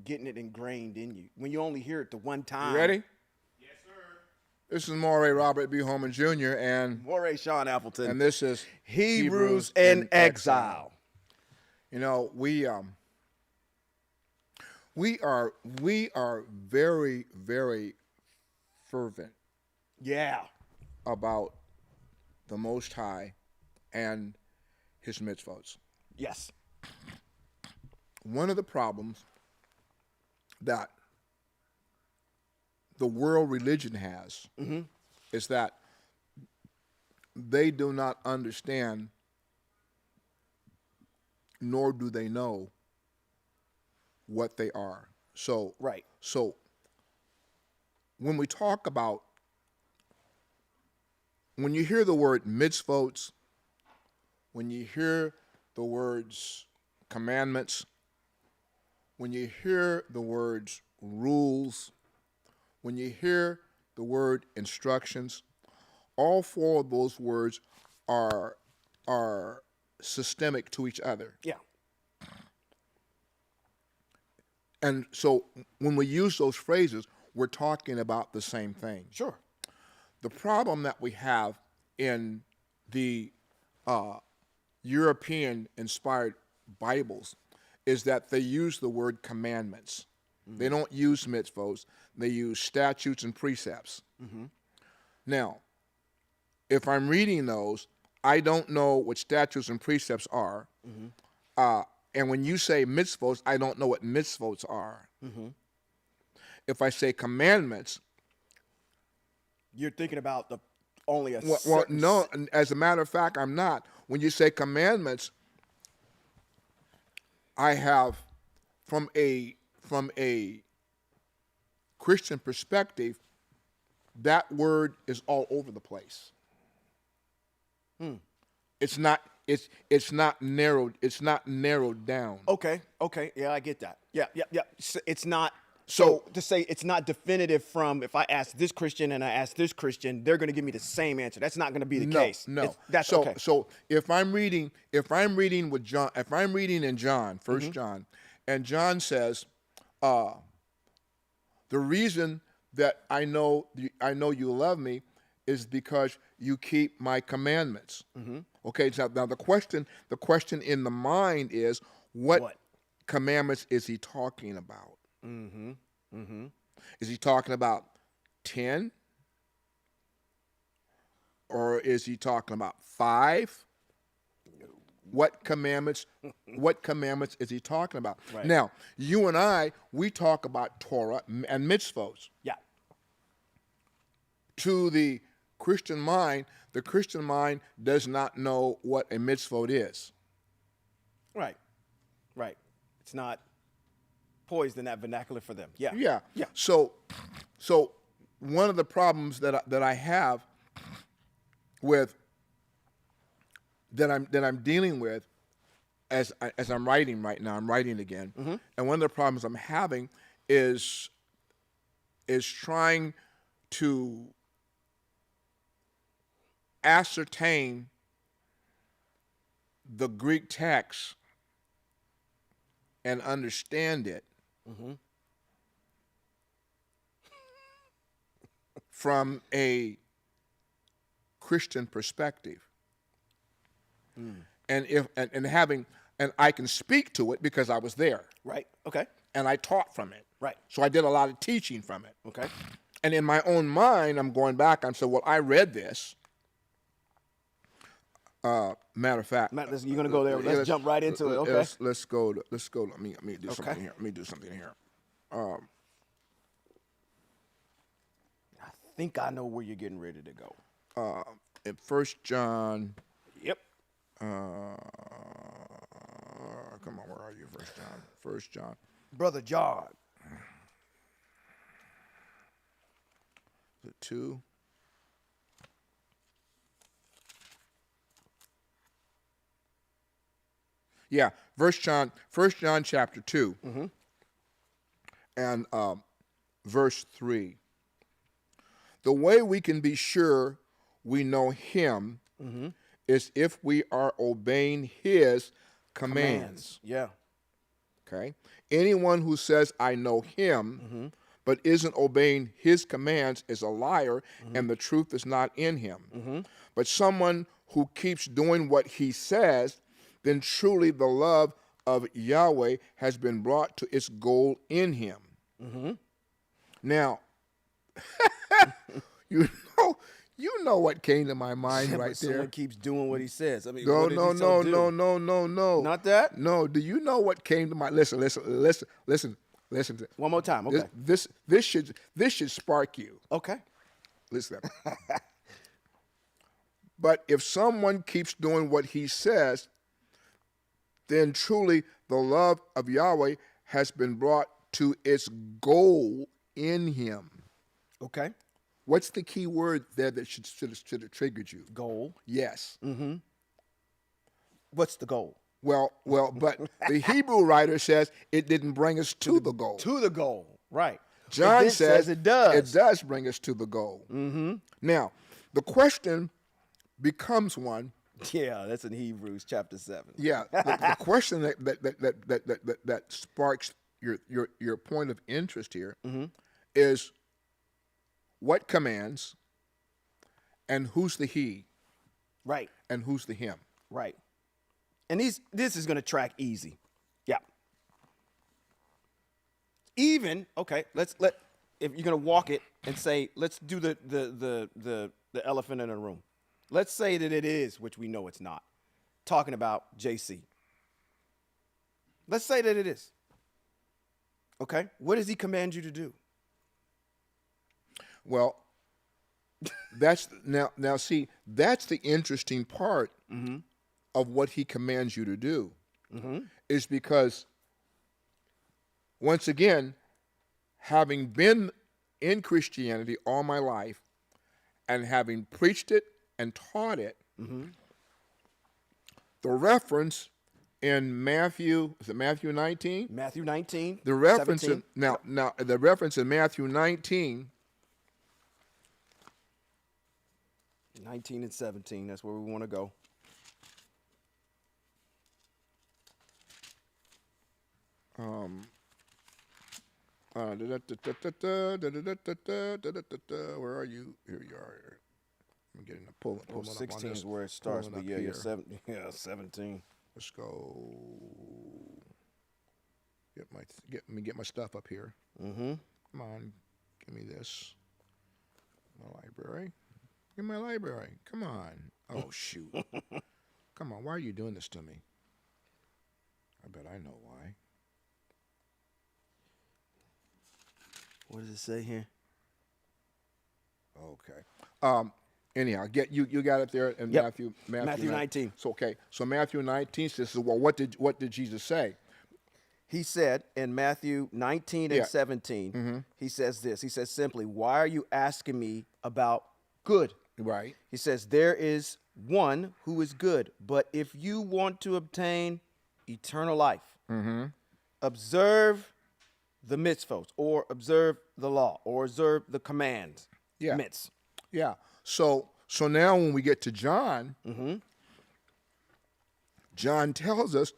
getting it ingrained in you. When you only hear it the one time. You ready? Yes, sir. This is Moray Robert B. Holman Jr. and Moray Sean Appleton. And this is Hebrews in Exile. You know, we are very, very fervent. Yeah. About the Most High and his mitzvot. Yes. One of the problems that the world religion has is that they do not understand, nor do they know what they are. So, right. So, when we talk about, when you hear the word mitzvot, when you hear the words commandments, when you hear the words rules, when you hear the word instructions, all four of those words are systemic to each other. Yeah. And so when we use those phrases, we're talking about the same thing. Sure. The problem that we have in the European-inspired Bibles is that they use the word commandments. They don't use mitzvos. They use statutes and precepts. Now, if I'm reading those, I don't know what statutes and precepts are. And when you say mitzvos, I don't know what mitzvos are. If I say commandments, you're thinking about the only a well, no, as a matter of fact, I'm not. When you say commandments, I have, from a Christian perspective, that word is all over the place. It's not narrowed. It's not narrowed down. Okay. Yeah, I get that. Yeah. It's not. So to say it's not definitive from if I ask this Christian and I ask this Christian, they're going to give me the same answer. That's not going to be the case. No. That's so, okay. So if I'm reading with John, if I'm reading in John, 1 John, and John says, the reason that I know you love me is because you keep my commandments. Okay. So now the question in the mind is what commandments is he talking about? Is he talking about 10? Or is he talking about 5? What commandments is he talking about? Right. Now, you and I, we talk about Torah and mitzvos. Yeah. To the Christian mind does not know what a mitzvot is. Right. It's not poised in that vernacular for them. Yeah. So one of the problems that I have with that I'm dealing with as I'm writing right now, I'm writing again, and one of the problems I'm having is trying to ascertain the Greek text and understand it from a Christian perspective. And I can speak to it because I was there. Right. Okay. And I taught from it. Right. So I did a lot of teaching from it. Okay. And in my own mind, I'm going back. I'm saying, well, I read this. Matter of fact, Matt, you're gonna go there. Let's jump right into it. Okay. Let's go. Let me do something here. Let me do something here. I think I know where you're getting ready to go. In 1 John. Yep. Come on, where are you? 1 John. 1 John. Brother John. Is it 2? Yeah, 1 John chapter 2, and verse 3. The way we can be sure we know him is if we are obeying his commands. Yeah. Okay? Anyone who says, I know him, but isn't obeying his commands is a liar, and the truth is not in him. But someone who keeps doing what he says, then truly the love of Yahweh has been brought to its goal in him. Now, you know what came to my mind right there. Someone keeps doing what he says. I mean, No, what did no, he no, do? no. Not that? No, do you know what came to my listen. One more time. Okay. This should spark you. Okay. Listen. But if someone keeps doing what he says, then truly the love of Yahweh has been brought to its goal in him. Okay. What's the key word there that should have triggered you? Goal. Yes. What's the goal? Well, but the Hebrew writer says it didn't bring us to the goal. To the goal. Right. John But says it does. It does bring us to the goal. Now, the question becomes one. Yeah, that's in Hebrews chapter 7. Yeah, the question that sparks your point of interest here is what commands and who's the he Right. and who's the him. Right. And this is going to track easy. Yeah. Even, okay, if you're going to walk it and say, let's do the elephant in the room. Let's say that it is, which we know it's not, talking about JC. Let's say that it is. Okay? What does he command you to do? Well, that's see, that's the interesting part of what he commands you to do, is because once again, having been in Christianity all my life and having preached it and taught it, the reference in Matthew, is it Matthew 19? Matthew 19. The reference 17. now the reference in Matthew 19. 19 and 17, that's where we want to go. Where are you? Here you are. I'm getting a pull up on 16 this. is where it starts, but Pulling yeah, up you're here. 17. Let's go. Let me get my stuff up here. Come on, give me this. My library. In my library. Come on. Oh shoot. Come on. Why are you doing this to me? I bet I know why. What does it say here? Okay. Anyhow, you got it there in Yep. Matthew 19. So okay. So Matthew 19 says, well, what did Jesus say? He said in Matthew 19 and Yeah. 17, he says this. He says simply, why are you asking me about good? Right. He says, there is one who is good, but if you want to obtain eternal life, observe the mitzvot, or observe the law, or observe the commands. Yeah. Mitz. Yeah. So now when we get to John, John tells us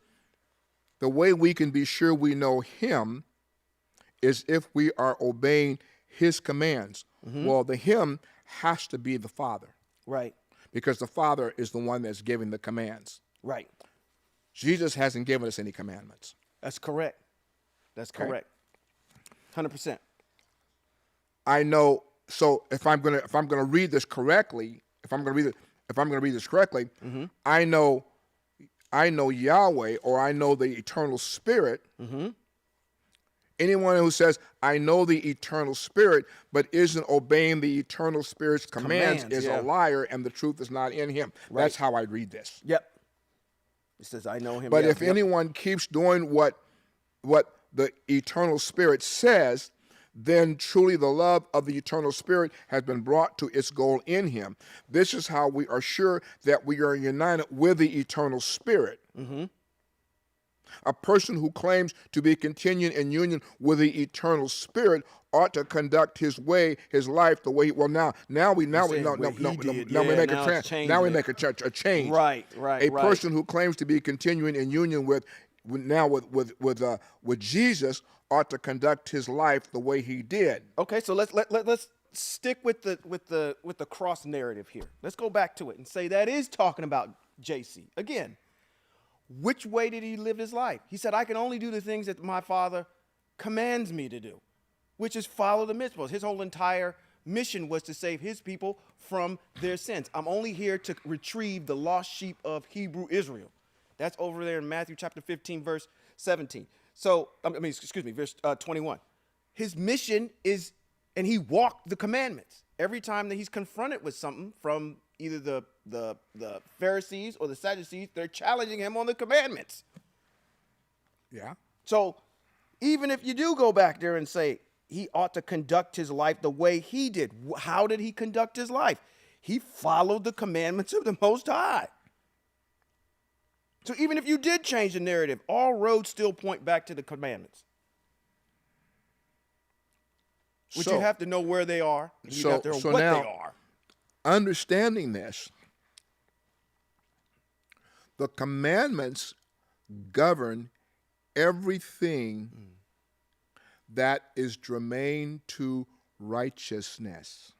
the way we can be sure we know him is if we are obeying his commands. Well, the him has to be the Father, Right. because the Father is the one that's giving the commands. Right. Jesus hasn't given us any commandments. That's correct. That's Okay. correct. 100%. I know. So if I'm gonna read this correctly, I know Yahweh, or I know the eternal Spirit. Anyone who says, I know the eternal Spirit, but isn't obeying the eternal Spirit's commands is yeah. a liar, and the truth is not in him. Right. That's how I read this. Yep. It says, I know him. But Yep, if yep. anyone keeps doing what the eternal Spirit says, then truly the love of the eternal Spirit has been brought to its goal in him. This is how we are sure that we are united with the eternal Spirit. A person who claims to be continuing in union with the eternal Spirit ought to conduct his life the way. Well, now we make a change. Right. A person who claims to be continuing in union with now with Jesus ought to conduct his life the way he did. Okay, so let's stick with the cross narrative here. Let's go back to it and say that is talking about JC. Again, which way did he live his life? He said, I can only do the things that my Father commands me to do, which is follow the mitzvahs. His whole entire mission was to save his people from their sins. I'm only here to retrieve the lost sheep of Hebrew Israel. That's over there in Matthew chapter 15, verse 17. So, verse 21. His mission is, and he walked the commandments. Every time that he's confronted with something from either the Pharisees or the Sadducees, they're challenging him on the commandments. Yeah. So even if you do go back there and say he ought to conduct his life the way he did, how did he conduct his life? He followed the commandments of the Most High. So even if you did change the narrative, all roads still point back to the commandments. Which you have to know where they are. And you have to know what they are. Understanding this, the commandments govern everything that is germane to righteousness.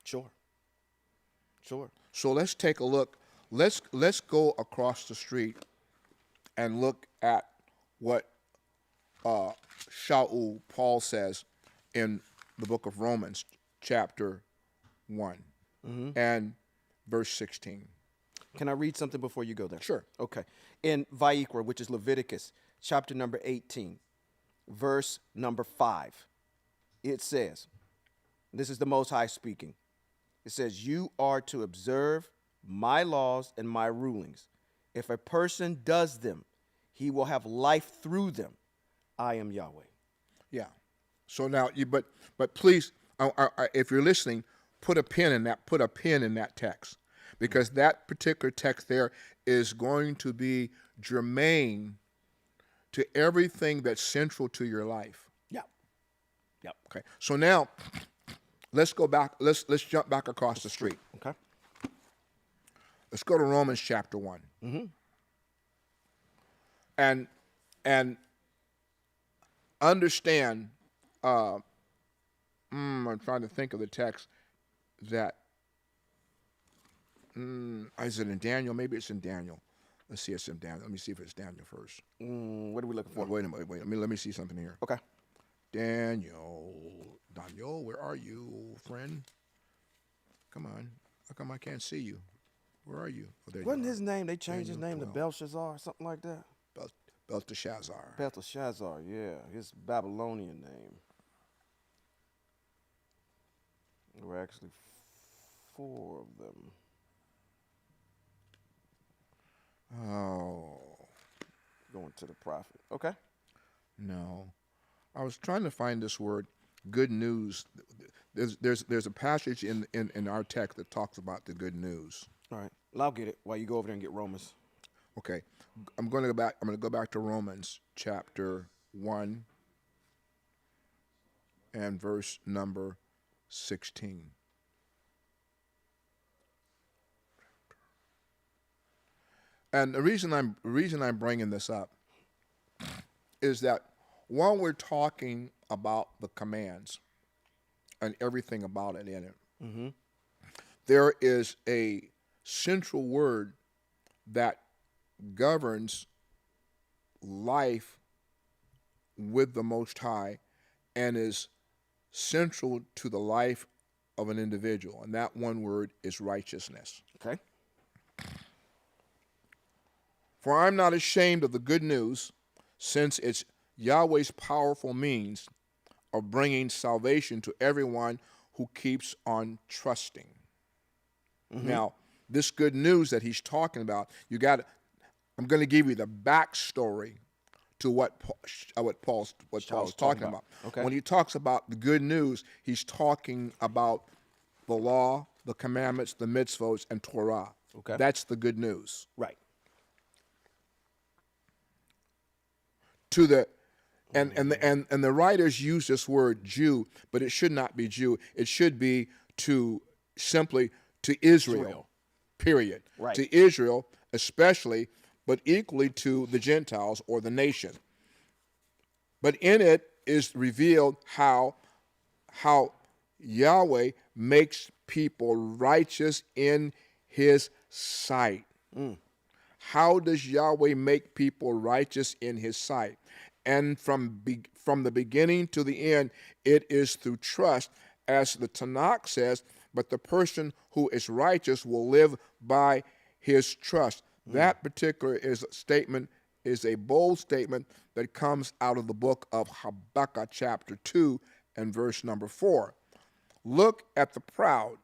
Sure. So let's take a look. Let's go across the street and look at what Shaul Paul says in the book of Romans, chapter 1 and verse 16. Can I read something before you go there? Sure. Okay. In Vayikra, which is Leviticus, chapter number 18, verse number 5, it says, this is the Most High speaking. It says, you are to observe my laws and my rulings. If a person does them, he will have life through them. I am Yahweh. Yeah. So now, but please, if you're listening, put a pin in that. Put a pin in that text, because that particular text there is going to be germane to everything that's central to your life. Yeah. Yep. Okay. So now, let's go back. Let's jump back across the street. Okay. Let's go to Romans chapter 1. And understand. I'm trying to think of the text that. Is it in Daniel? Maybe it's in Daniel. Let's see. It's in Daniel. Let me see if it's Daniel first. What are we looking for? Wait a minute. Wait. Let me see something here. Okay. Daniel, where are you, friend? Come on. How come I can't see you? Where are you? Oh, there Wasn't you are. his name, they changed his name 12. to Belshazzar or something like that? Belteshazzar. Belteshazzar, yeah. His Babylonian name. There were actually 4 of them. Oh. Going to the prophet. Okay. No. I was trying to find this word, good news. There's a passage in our text that talks about the good news. All right. Well, I'll get it while you go over there and get Romans. Okay. I'm going to go back to Romans chapter 1 and verse number 16. And the reason I'm bringing this up is that while we're talking about the commands and everything about it in it, there is a central word that governs life with the Most High and is central to the life of an individual, and that one word is righteousness. Okay. For I'm not ashamed of the good news, since it's Yahweh's powerful means of bringing salvation to everyone who keeps on trusting. Now, this good news that he's talking about, I'm going to give you the backstory to what Paul's talking about. Okay. When he talks about the good news, he's talking about the law, the commandments, the mitzvos, and Torah. Okay. That's the good news. Right. And the writers use this word Jew, but it should not be Jew. It should be simply to Israel. Period. Right. To Israel, especially but equally to the Gentiles or the nation. But in it is revealed how Yahweh makes people righteous in his sight. How does Yahweh make people righteous in his sight? And from the beginning to the end, it is through trust, as the Tanakh says, but the person who is righteous will live by his trust. That particular statement is a bold statement that comes out of the book of Habakkuk chapter 2 and verse number 4. Look at the proud.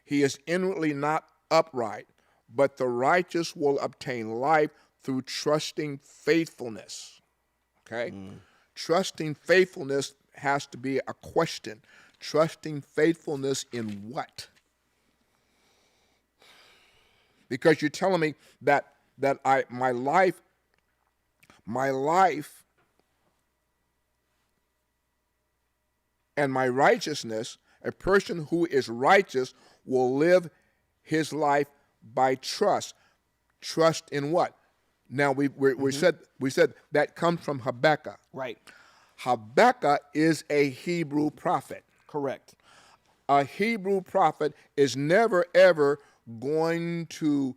He is inwardly not upright, but the righteous will obtain life through trusting faithfulness. Okay? Trusting faithfulness has to be a question. Trusting faithfulness in what? Because you're telling me that my life and my righteousness, a person who is righteous will live his life by trust. Trust in what? Now we said that comes from Habakkuk. Right. Habakkuk is a Hebrew prophet. Correct. A Hebrew prophet is never ever going to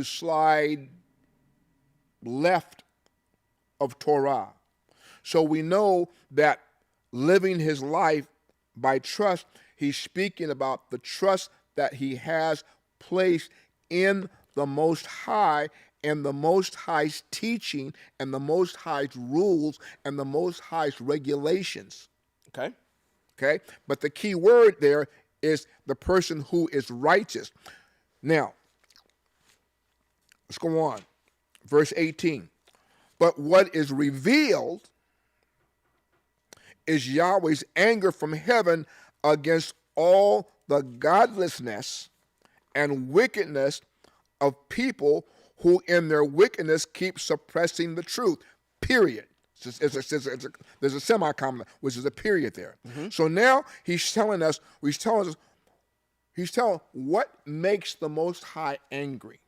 slide left of Torah. So we know that living his life by trust, he's speaking about the trust that he has placed in the Most High and the Most High's teaching and the Most High's rules and the Most High's regulations. Okay. Okay? But the key word there is the person who is righteous. Now, let's go on. Verse 18. But what is revealed is Yahweh's anger from heaven against all the godlessness and wickedness of people who in their wickedness keep suppressing the truth. Period. There's a semicolon, which is a period there. So now he's telling what makes the Most High angry.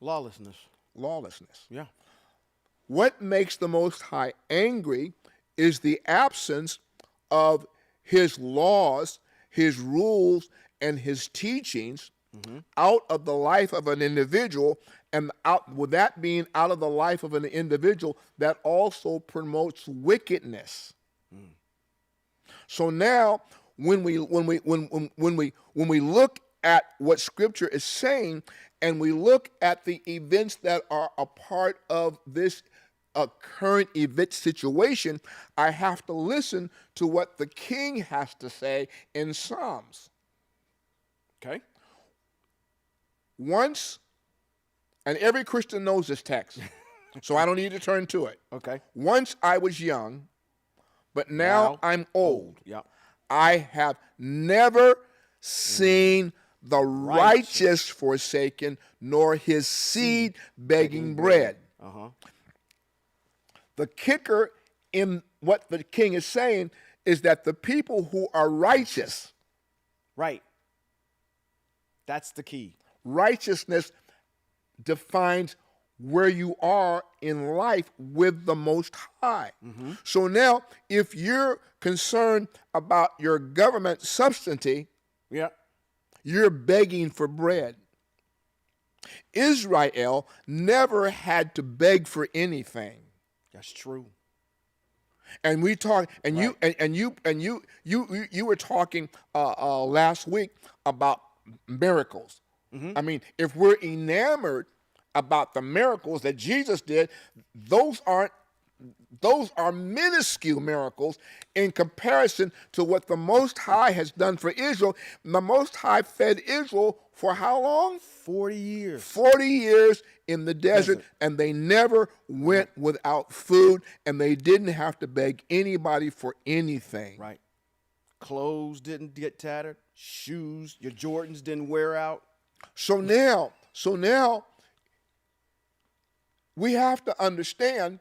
Lawlessness. Lawlessness. Yeah. What makes the Most High angry is the absence of his laws, his rules, and his teachings out of the life of an individual, and with that being out of the life of an individual, that also promotes wickedness. So now, when we look at what Scripture is saying, and we look at the events that are a part of this current event situation, I have to listen to what the king has to say in Psalms. Okay. Once, and every Christian knows this text, so I don't need to turn to it. Okay. Once I was young, but now I'm old. Yeah. I have never seen the righteous forsaken, nor his seed begging bread. The kicker in what the king is saying is that the people who are righteous, Right. That's the key. righteousness defines where you are in life with the Most High. So now, if you're concerned about your government subsidy, Yeah. you're begging for bread. Israel never had to beg for anything. That's true. And we talk, and you were talking last week about miracles. I mean, if we're enamored about the miracles that Jesus did, those are minuscule miracles in comparison to what the Most High has done for Israel. The Most High fed Israel for how long? 40 years. 40 years in the desert, and they never went without food, and they didn't have to beg anybody for anything. Right. Clothes didn't get tattered. Shoes, your Jordans didn't wear out. So now we have to understand,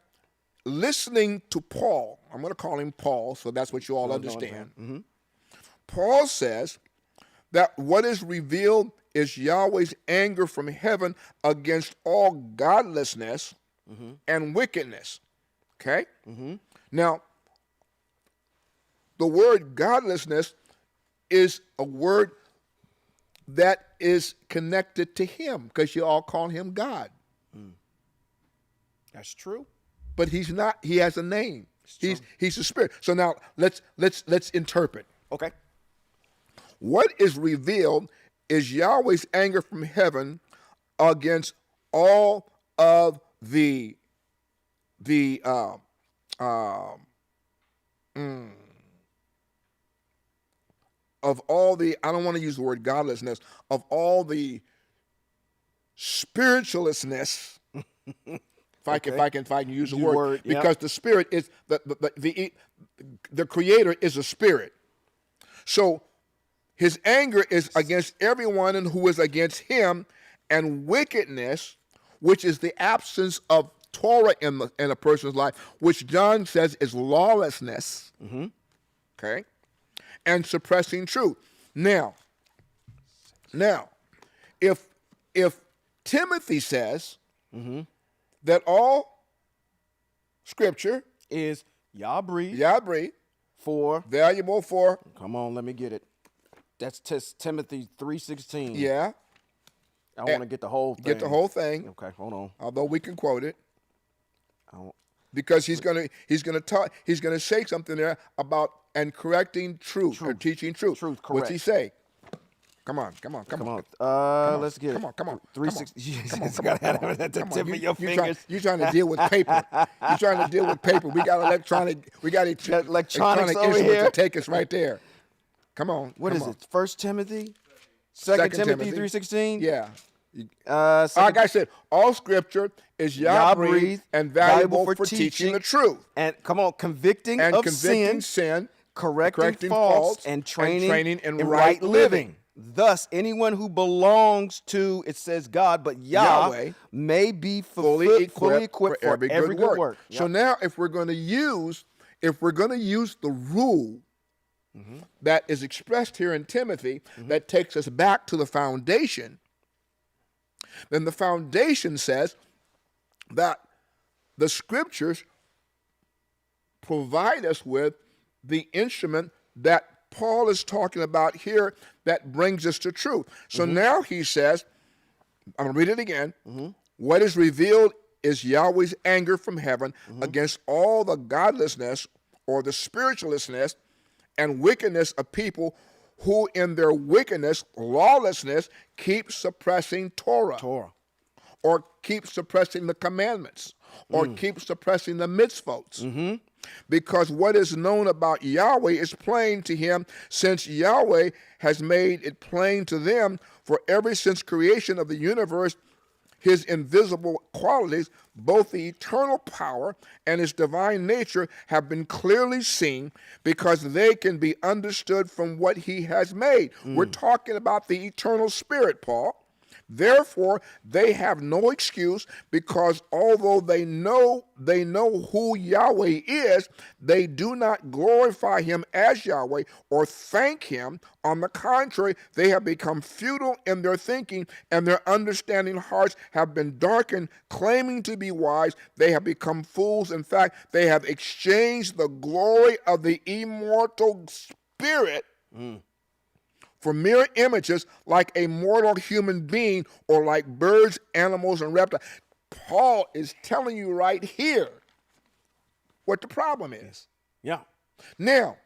listening to Paul, I'm going to call him Paul, so that's what you all understand. Paul says that what is revealed is Yahweh's anger from heaven against all godlessness and wickedness. Okay? Now, the word godlessness is a word that is connected to him because you all call him God. That's true. But he's not. He has a name. He's a spirit. So now let's interpret. Okay. What is revealed is Yahweh's anger from heaven against all of I don't want to use the word godlessness, of all the spiritualistness, if I can use the word, because the spirit is the creator is a spirit. So his anger is against everyone who is against him, and wickedness, which is the absence of Torah in a person's life, which John says is lawlessness. Okay, and suppressing truth. Now, if Timothy says that all Scripture is Yah breathed for valuable for. Come on, let me get it. That's Timothy 3:16. Yeah. I want to get the whole thing. Get the whole thing. Okay, hold on. Although we can quote it, because he's gonna say something there about and correcting truth. Or teaching truth. Truth, correct. What's he say? Come on. Let's get it. Come on. 360. Come on. Got it at the tip of your fingers. You're trying to deal with paper. You're trying to deal with paper. We got electronics over here to take us right there. Come on. What is it? 1 Timothy? 2 Timothy 3:16? Yeah. Like I said, all Scripture is Yah breathed and valuable for teaching the truth. And come on, convicting sin, correcting faults, and training in right living. Thus, anyone who belongs to, it says God, but Yahweh may be fully equipped for every good work. Yep. So now, if we're going to use the rule that is expressed here in Timothy, that takes us back to the foundation, then the foundation says that the Scriptures provide us with the instrument that Paul is talking about here that brings us to truth. So now he says, I'm going to read it again. What is revealed is Yahweh's anger from heaven against all the godlessness or the spiritualistness and wickedness of people who in their wickedness, lawlessness, keep suppressing Torah. Or keep suppressing the commandments. Or keep suppressing the mitzvot. Because what is known about Yahweh is plain to him, since Yahweh has made it plain to them. For ever since creation of the universe, his invisible qualities, both the eternal power and his divine nature, have been clearly seen, because they can be understood from what he has made. We're talking about the eternal spirit, Paul. Therefore, they have no excuse, because although they know who Yahweh is, they do not glorify him as Yahweh or thank him. On the contrary, they have become futile in their thinking, and their understanding hearts have been darkened. Claiming to be wise, they have become fools. In fact, they have exchanged the glory of the immortal Spirit for mere images, like a mortal human being or like birds, animals, and reptiles. Paul is telling you right here what the problem is. Yeah. Now,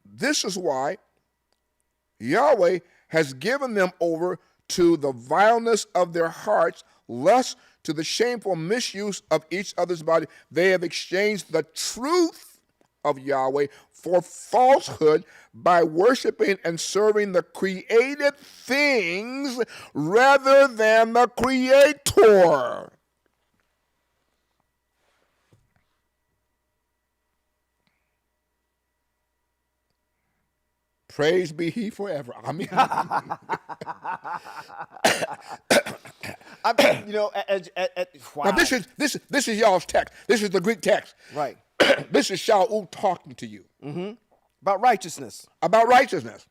this is why Yahweh has given them over to the vileness of their hearts, lust, to the shameful misuse of each other's body. They have exchanged the truth of Yahweh for falsehood by worshiping and serving the created things rather than the Creator. Praise be he forever. I mean, wow. Now this is y'all's text. This is the Greek text. Right. This is Shaul talking to you. About righteousness. About righteousness.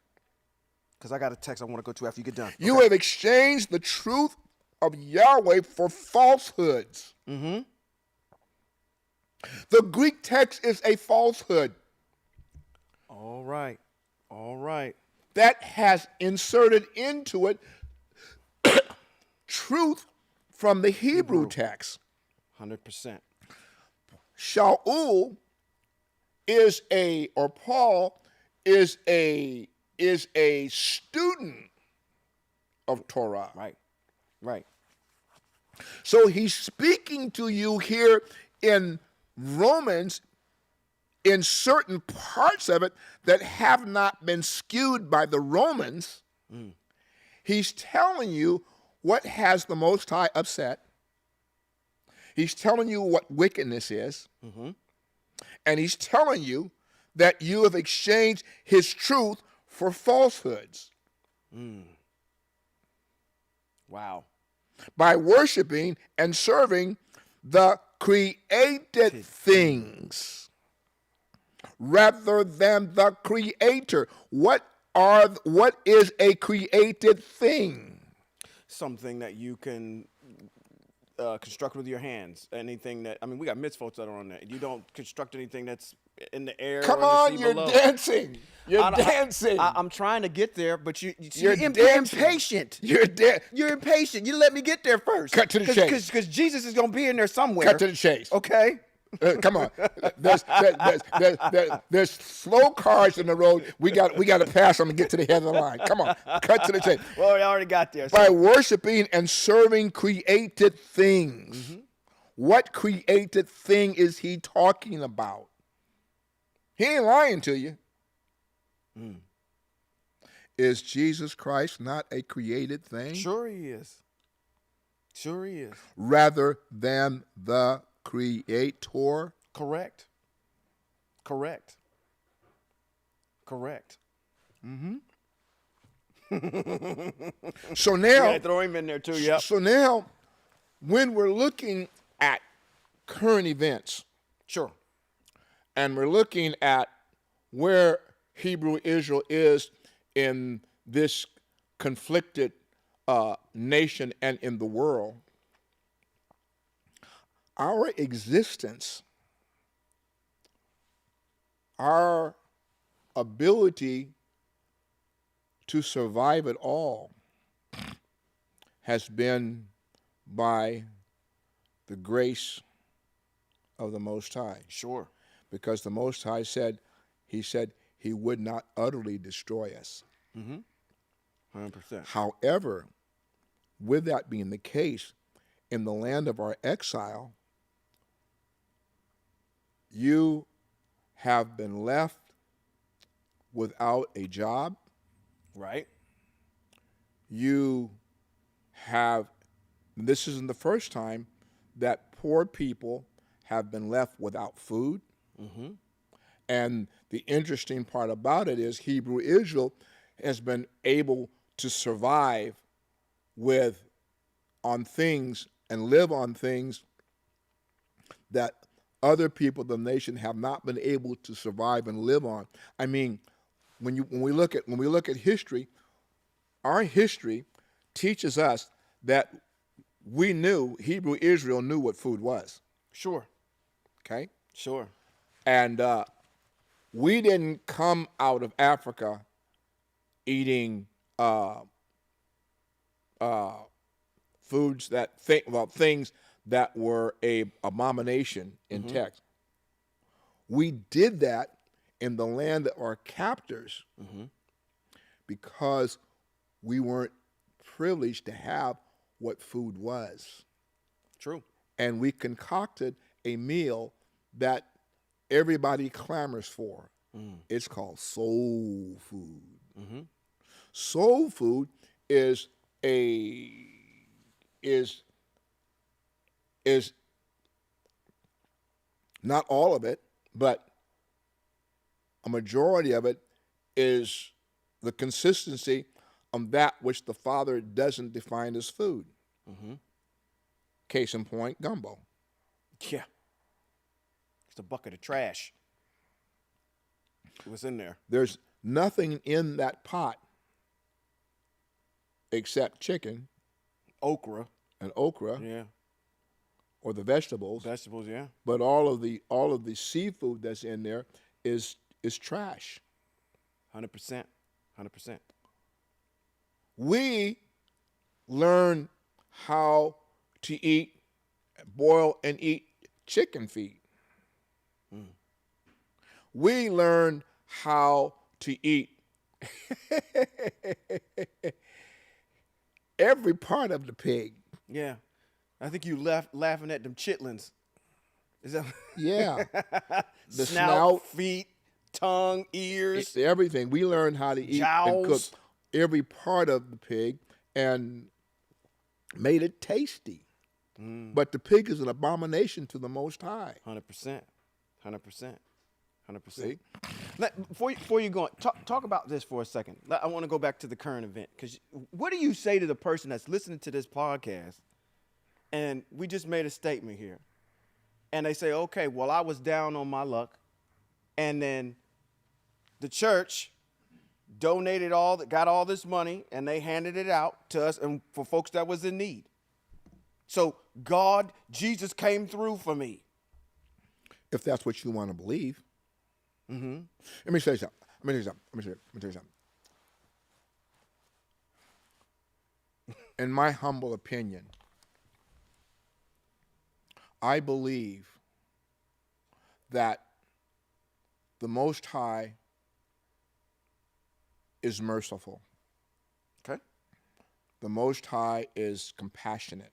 Because I got a text I want to go to after you get done. You have exchanged the truth of Yahweh for falsehoods. Mm-hmm. The Greek text is a falsehood. All right. All right. That has inserted into it truth from the Hebrew text. 100%. Shaul is Paul is a student of Torah. Right. Right. So he's speaking to you here in Romans in certain parts of it that have not been skewed by the Romans. He's telling you what has the Most High upset. He's telling you what wickedness is. And he's telling you that you have exchanged his truth for falsehoods. Wow. By worshiping and serving the created things rather than the creator. What is a created thing? Something that you can construct with your hands. Anything that, I mean, we got mitzvot that are on there. You don't construct anything that's in the air. Come or in on, the sea you're below. dancing. You're dancing. I'm trying to get there, but you're dancing. impatient. You're impatient. You let me get there first. Cut to the chase. Because Jesus is going to be in there somewhere. Cut to the chase. Okay? Come on. There's slow cars in the road. We got to pass them and get to the head of the line. Come on. Cut to the chase. Well, we already got there. By worshiping and serving created things. What created thing is he talking about? He ain't lying to you. Is Jesus Christ not a created thing? Sure he is. Sure he is. Rather than the creator? Correct. Correct. Correct. So now, Yeah, throw him in there too. Yep. So now, when we're looking at current events, Sure. and we're looking at where Hebrew Israel is in this conflicted nation and in the world, our existence, our ability to survive it all has been by the grace of the Most High. Sure. Because the Most High said he would not utterly destroy us. 100%. However, with that being the case, in the land of our exile, you have been left without a job. Right. You have, this isn't the first time that poor people have been left without food. And the interesting part about it is Hebrew Israel has been able to survive on things and live on things that other people of the nation have not been able to survive and live on. I mean, when we look at history, our history teaches us that Hebrew Israel knew what food was. Sure. Okay? Sure. And we didn't come out of Africa eating things that were a abomination in text. We did that in the land of our captors because we weren't privileged to have what food was. True. And we concocted a meal that everybody clamors for. It's called soul food. Soul food is not all of it, but a majority of it is the consistency of that which the Father doesn't define as food. Case in point, gumbo. Yeah. It's a bucket of trash. What's in there? There's nothing in that pot except chicken Okra. and okra Yeah. or the vegetables. Vegetables, yeah. But all of the seafood that's in there is trash. 100%. 100%. We learn how to eat, boil and eat chicken feet. We learn how to eat every part of the pig. Yeah. I think you laughing at them chitlins. Is that Yeah. The snout, feet, tongue, ears, everything. We learn how to eat and cook jowls. every part of the pig and made it tasty. But the pig is an abomination to the Most High. 100%. 100%. 100%. See? Before you go on, talk about this for a second. I want to go back to the current event. Because what do you say to the person that's listening to this podcast, and we just made a statement here, and they say, okay, well, I was down on my luck, and then the church donated got all this money, and they handed it out to us and for folks that was in need. So Jesus came through for me. If that's what you want to believe. Mm-hmm. Let me say something. Let me tell you something. In my humble opinion, I believe that the Most High is merciful. Okay. The Most High is compassionate.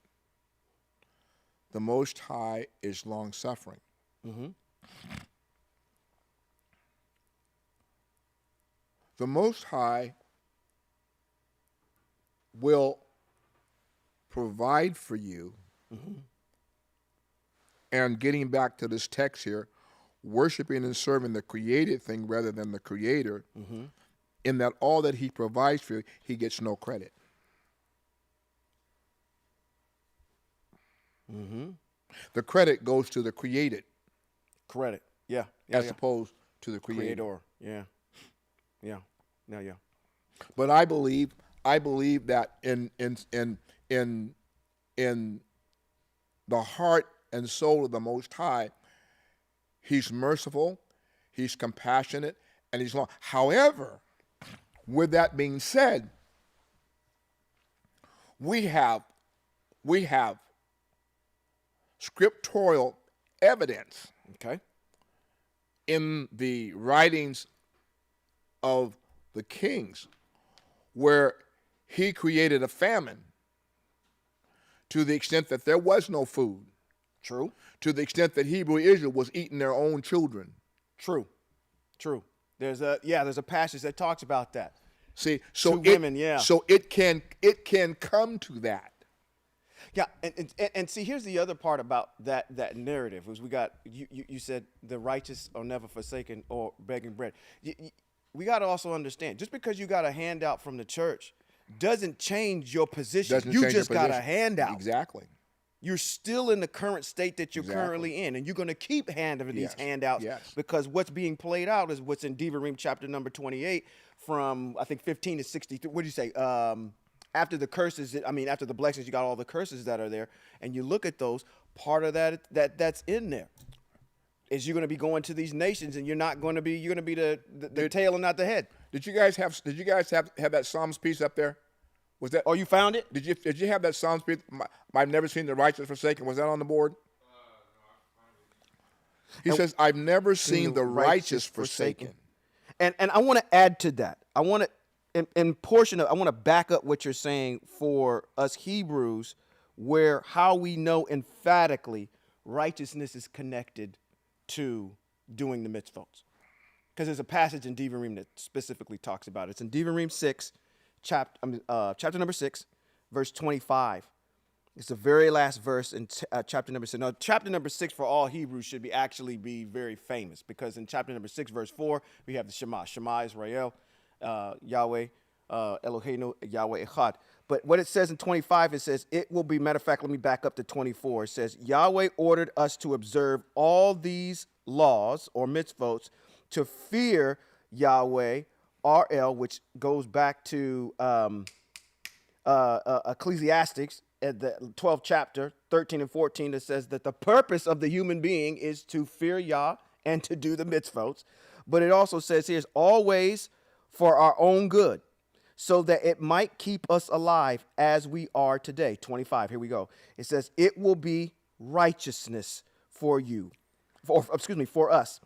The Most High is long-suffering. Mm-hmm. The Most High will provide for you. Mm-hmm. And getting back to this text here, worshiping and serving the created thing rather than the creator, mm-hmm. in that all that he provides for you, he gets no credit. Mm-hmm. The credit goes to the created. Credit, yeah. As opposed to the creator. Yeah. But I believe that in the heart and soul of the Most High, he's merciful, he's compassionate, and he's long. However, with that being said, we have scriptural evidence, okay, in the writings of the kings where he created a famine to the extent that there was no food. True. To the extent that Hebrew Israel was eating their own children. True. There's a passage that talks about that. See, so it can come to that. Yeah, and see, here's the other part about that narrative was you said the righteous are never forsaken or begging bread. We got to also understand, just because you got a handout from the church doesn't change your position. You just got a handout. Exactly. You're still in the current state that you're currently in, and you're going to keep handing these handouts because what's being played out is what's in Devarim chapter number 28 from, I think, 15 to 63. What do you say? After the curses, after the blessings, you got all the curses that are there, and you look at those, part of that's in there is you're going to be going to these nations, and you're going to be the tail and not the head. Did you guys have that Psalms piece up there? Was that? Oh, you found it? Did you have that Psalms piece? I've never seen the righteous forsaken. Was that on the board? He says, "I've never seen the righteous forsaken." And I want to add to that. I want to I want to back up what you're saying for us Hebrews, where how we know emphatically righteousness is connected to doing the mitzvot. Because there's a passage in Devarim that specifically talks about it. It's in Devarim 6, chapter number 6, verse 25. It's the very last verse in chapter number 6. Now, chapter number 6 for all Hebrews should actually be very famous, because in chapter number 6, verse 4, we have the Shema. Shema Israel, Yahweh, Eloheinu, Yahweh Echad. But what it says in 25, it says, it will be, matter of fact, let me back up to 24. It says, Yahweh ordered us to observe all these laws or mitzvot to fear Yahweh, RL, which goes back to Ecclesiastes at the 12th chapter, 13 and 14, that says that the purpose of the human being is to fear Yah and to do the mitzvot. But it also says here, always for our own good, so that it might keep us alive as we are today. 25, here we go. It says, it will be righteousness for you, for us,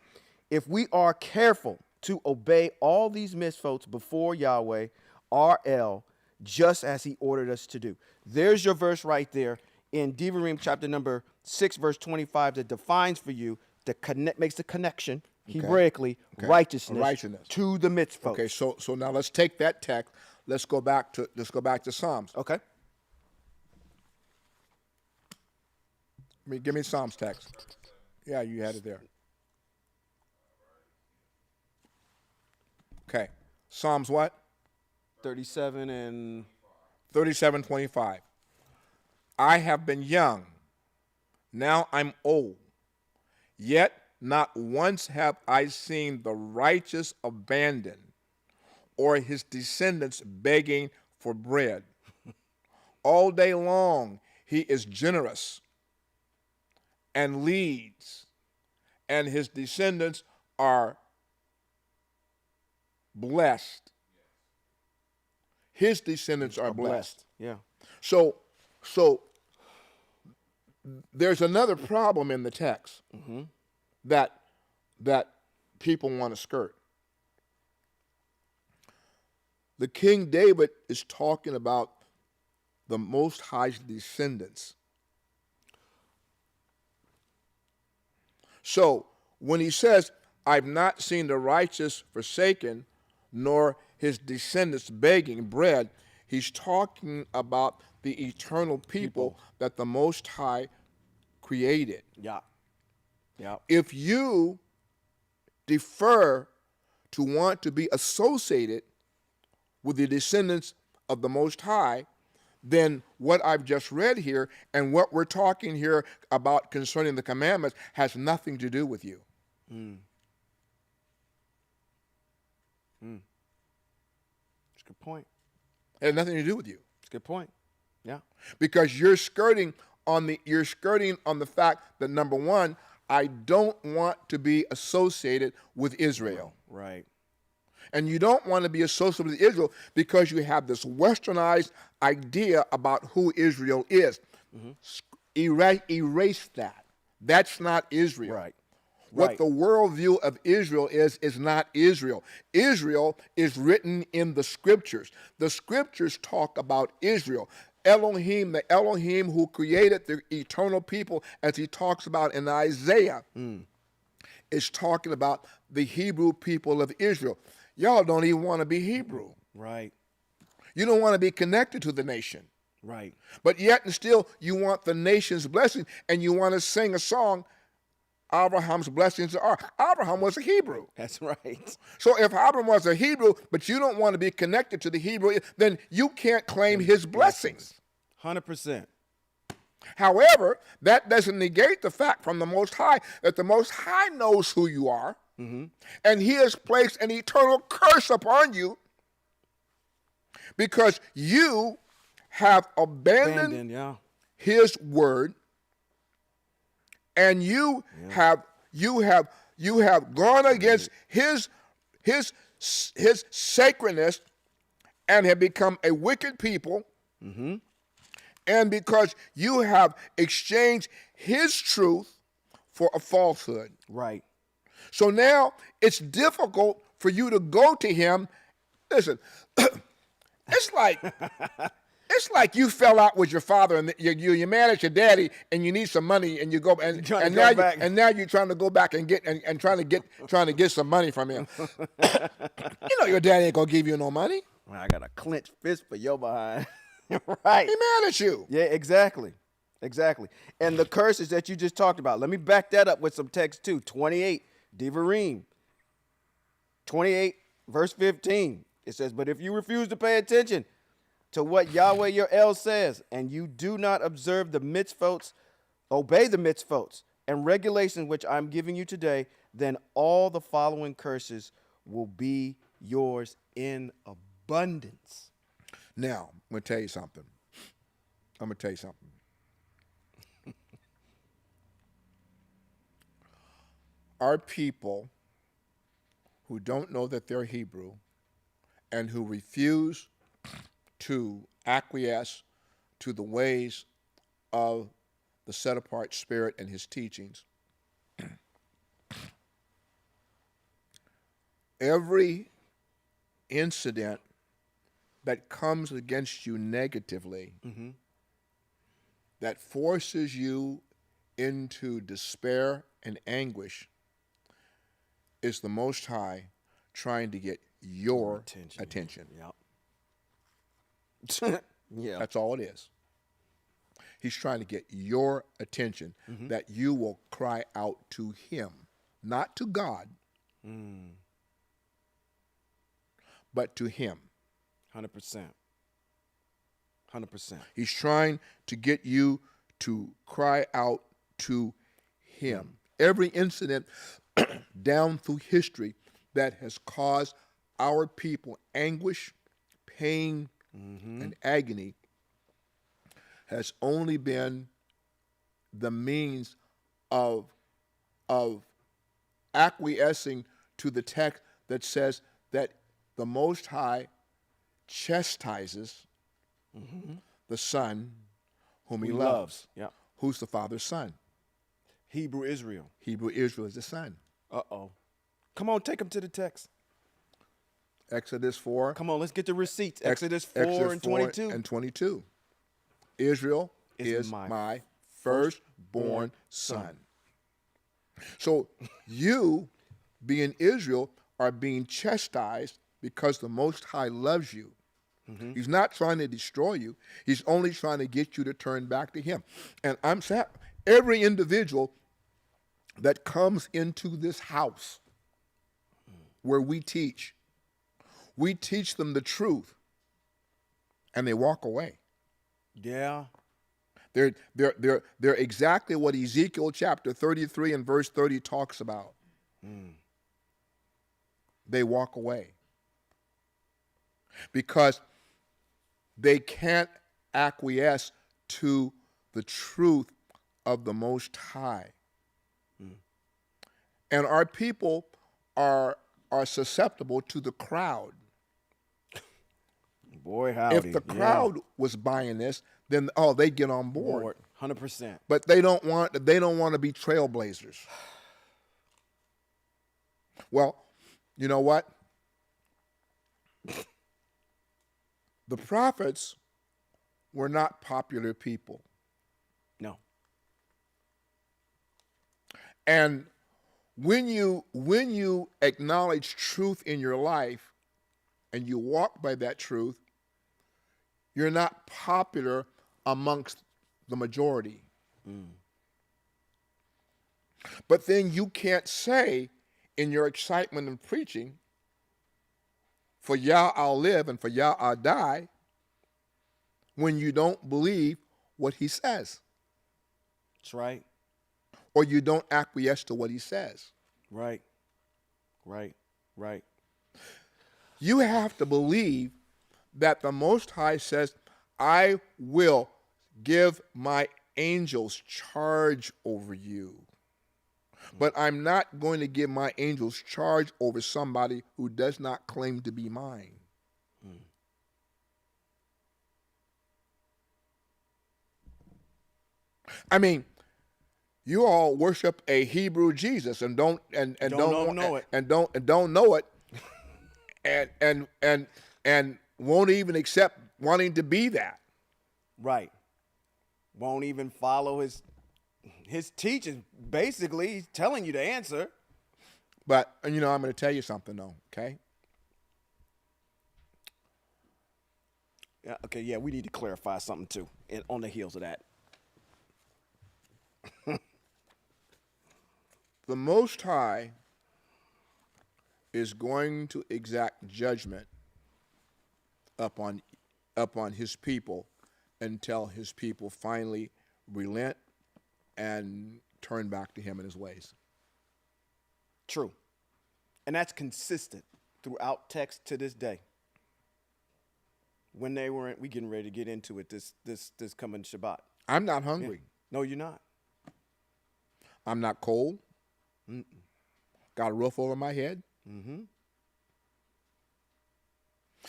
if we are careful to obey all these mitzvot before Yahweh, RL, just as he ordered us to do. There's your verse right there in Devarim chapter number 6, verse 25, that defines for you, makes the connection, Hebraically, righteousness to the mitzvot. Okay, so now let's take that text. Let's go back to Psalms. Okay. Give me Psalms text. Yeah, you had it there. Okay. Psalms what? 37 and 37:25. I have been young, now I'm old, yet not once have I seen the righteous abandoned, or his descendants begging for bread. All day long he is generous and leads, and his descendants are blessed. His descendants are blessed. Yeah. So there's another problem in the text that people want to skirt. The King David is talking about the Most High's descendants. So when he says, I've not seen the righteous forsaken, nor his descendants begging bread, he's talking about the eternal people that the Most High created. Yeah. Yeah. If you defer to want to be associated with the descendants of the Most High, then what I've just read here and what we're talking here about concerning the commandments has nothing to do with you. That's a good point. It has nothing to do with you. That's a good point. Yeah. Because you're skirting on the fact that, number one, I don't want to be associated with Israel. Right. And you don't want to be associated with Israel because you have this westernized idea about who Israel is. Erase that. That's not Israel. Right. What the worldview of Israel is not Israel. Israel is written in the scriptures. The scriptures talk about Israel. Elohim, the Elohim who created the eternal people, as he talks about in Isaiah, is talking about the Hebrew people of Israel. Y'all don't even want to be Hebrew. Right. You don't want to be connected to the nation. Right. But yet and still you want the nation's blessing, and you want to sing a song, Abraham's blessings are. Abraham was a Hebrew. That's right. So if Abraham was a Hebrew, but you don't want to be connected to the Hebrew, then you can't claim his blessings. 100%. However, that doesn't negate the fact from the Most High that the Most High knows who you are, and he has placed an eternal curse upon you because you have abandoned his word, and you have gone against his sacredness and have become a wicked people. And because you have exchanged his truth for a falsehood. Right. So now it's difficult for you to go to him. Listen, it's like you fell out with your father and you're mad at your daddy and you need some money and you go and now you're trying to go back and trying to get some money from him. You know your daddy ain't gonna give you no money. Well, I got a clenched fist for your behind. Right. He mad at you. Yeah, exactly. Exactly. And the curses that you just talked about, let me back that up with some text too. 28, Devarim. 28, verse 15. It says, but if you refuse to pay attention to what Yahweh your El says, and you do not observe the mitzvot, obey the mitzvot and regulations which I'm giving you today, then all the following curses will be yours in abundance. Now, I'm going to tell you something. Our people who don't know that they're Hebrew and who refuse to acquiesce to the ways of the set-apart Spirit and his teachings, every incident that comes against you negatively, that forces you into despair and anguish, is the Most High trying to get your attention. Yep. Yeah. That's all it is. He's trying to get your attention, that you will cry out to him, not to God, but to him. 100%. 100%. He's trying to get you to cry out to him. Every incident down through history that has caused our people anguish, pain, and agony has only been the means of acquiescing to the text that says that the Most High chastises the Son whom he loves. Yep. Who's the Father's Son? Hebrew Israel. Hebrew Israel is the Son. Uh-oh. Come on, take them to the text. Exodus 4. Come on, let's get the receipts. Exodus 4 and 22. And 22. Israel is my firstborn son. So you, being Israel, are being chastised because the Most High loves you. He's not trying to destroy you. He's only trying to get you to turn back to him. And I'm sad. Every individual that comes into this house where we teach them the truth, and they walk away. Yeah. They're exactly what Ezekiel chapter 33 and verse 30 talks about. They walk away because they can't acquiesce to the truth of the Most High. And our people are susceptible to the crowd. Boy, howdy. If the crowd was buying this, then they get on board. 100%. But they don't want to be trailblazers. Well, you know what? The prophets were not popular people. No. And when you acknowledge truth in your life and you walk by that truth, you're not popular amongst the majority. But then you can't say in your excitement of preaching, for Yah I'll live and for Yah I'll die, when you don't believe what he says. That's right. Or you don't acquiesce to what he says. Right. You have to believe that the Most High says, I will give my angels charge over you. But I'm not going to give my angels charge over somebody who does not claim to be mine. I mean, you all worship a Hebrew Jesus and don't know it, and won't even accept wanting to be that. Right. Won't even follow his teaching. Basically, he's telling you the answer. But I'm going to tell you something though, okay? Okay, yeah, we need to clarify something too. And on the heels of that. The Most High is going to exact judgment upon his people until his people finally relent and turn back to him and his ways. True. And that's consistent. throughout text to this day. When they were, we getting ready to get into it this coming Shabbat. I'm not hungry. No, you're not. I'm not cold. Got a roof over my head.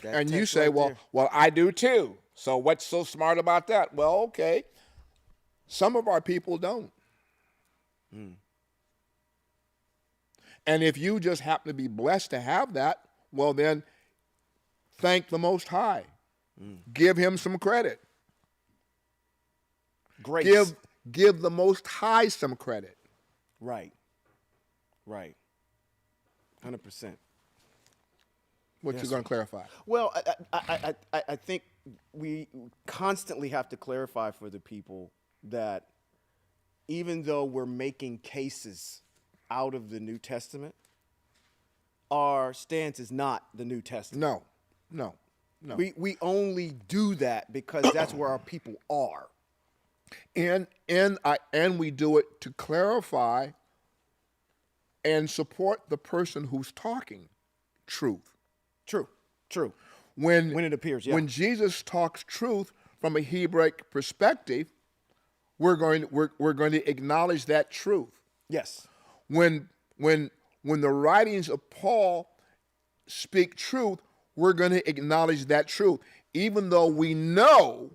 And you say, well, I do too. So what's so smart about that? Well, okay. Some of our people don't. And if you just happen to be blessed to have that, well, then thank the Most High. Give him some credit. Grace. Give the Most High some credit. Right. 100%. What you going to clarify? Well, I think we constantly have to clarify for the people that even though we're making cases out of the New Testament, our stance is not the New Testament. No. We only do that because that's where our people are. And we do it to clarify and support the person who's talking truth. True. When it appears, yeah. When Jesus talks truth from a Hebraic perspective, we're going to acknowledge that truth. Yes. When the writings of Paul speak truth, we're going to acknowledge that truth, even though we know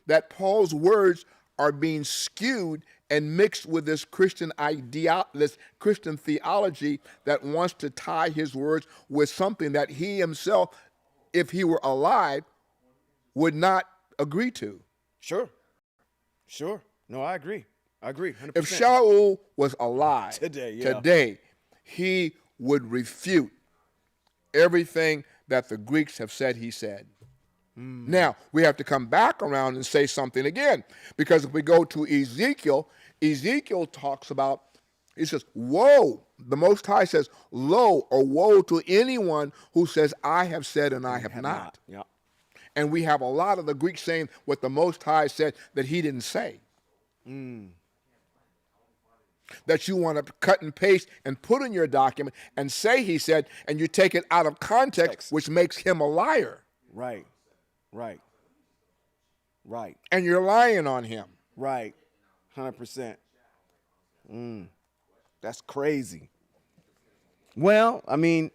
that Paul's words are being skewed and mixed with this Christian this Christian theology that wants to tie his words with something that he himself, if he were alive, would not agree to. Sure. No, I agree. 100%. If Shaul was alive today, he would refute everything that the Greeks have said he said. Now, we have to come back around and say something again, because if we go to Ezekiel talks about, he says, woe, the Most High says, lo, or woe to anyone who says, I have said and I have not. Yeah. And we have a lot of the Greeks saying what the Most High said that he didn't say. That you want to cut and paste and put in your document and say he said, and you take it out of context, which makes him a liar. Right. And you're lying on him. Right. 100%. That's crazy. Well, I mean,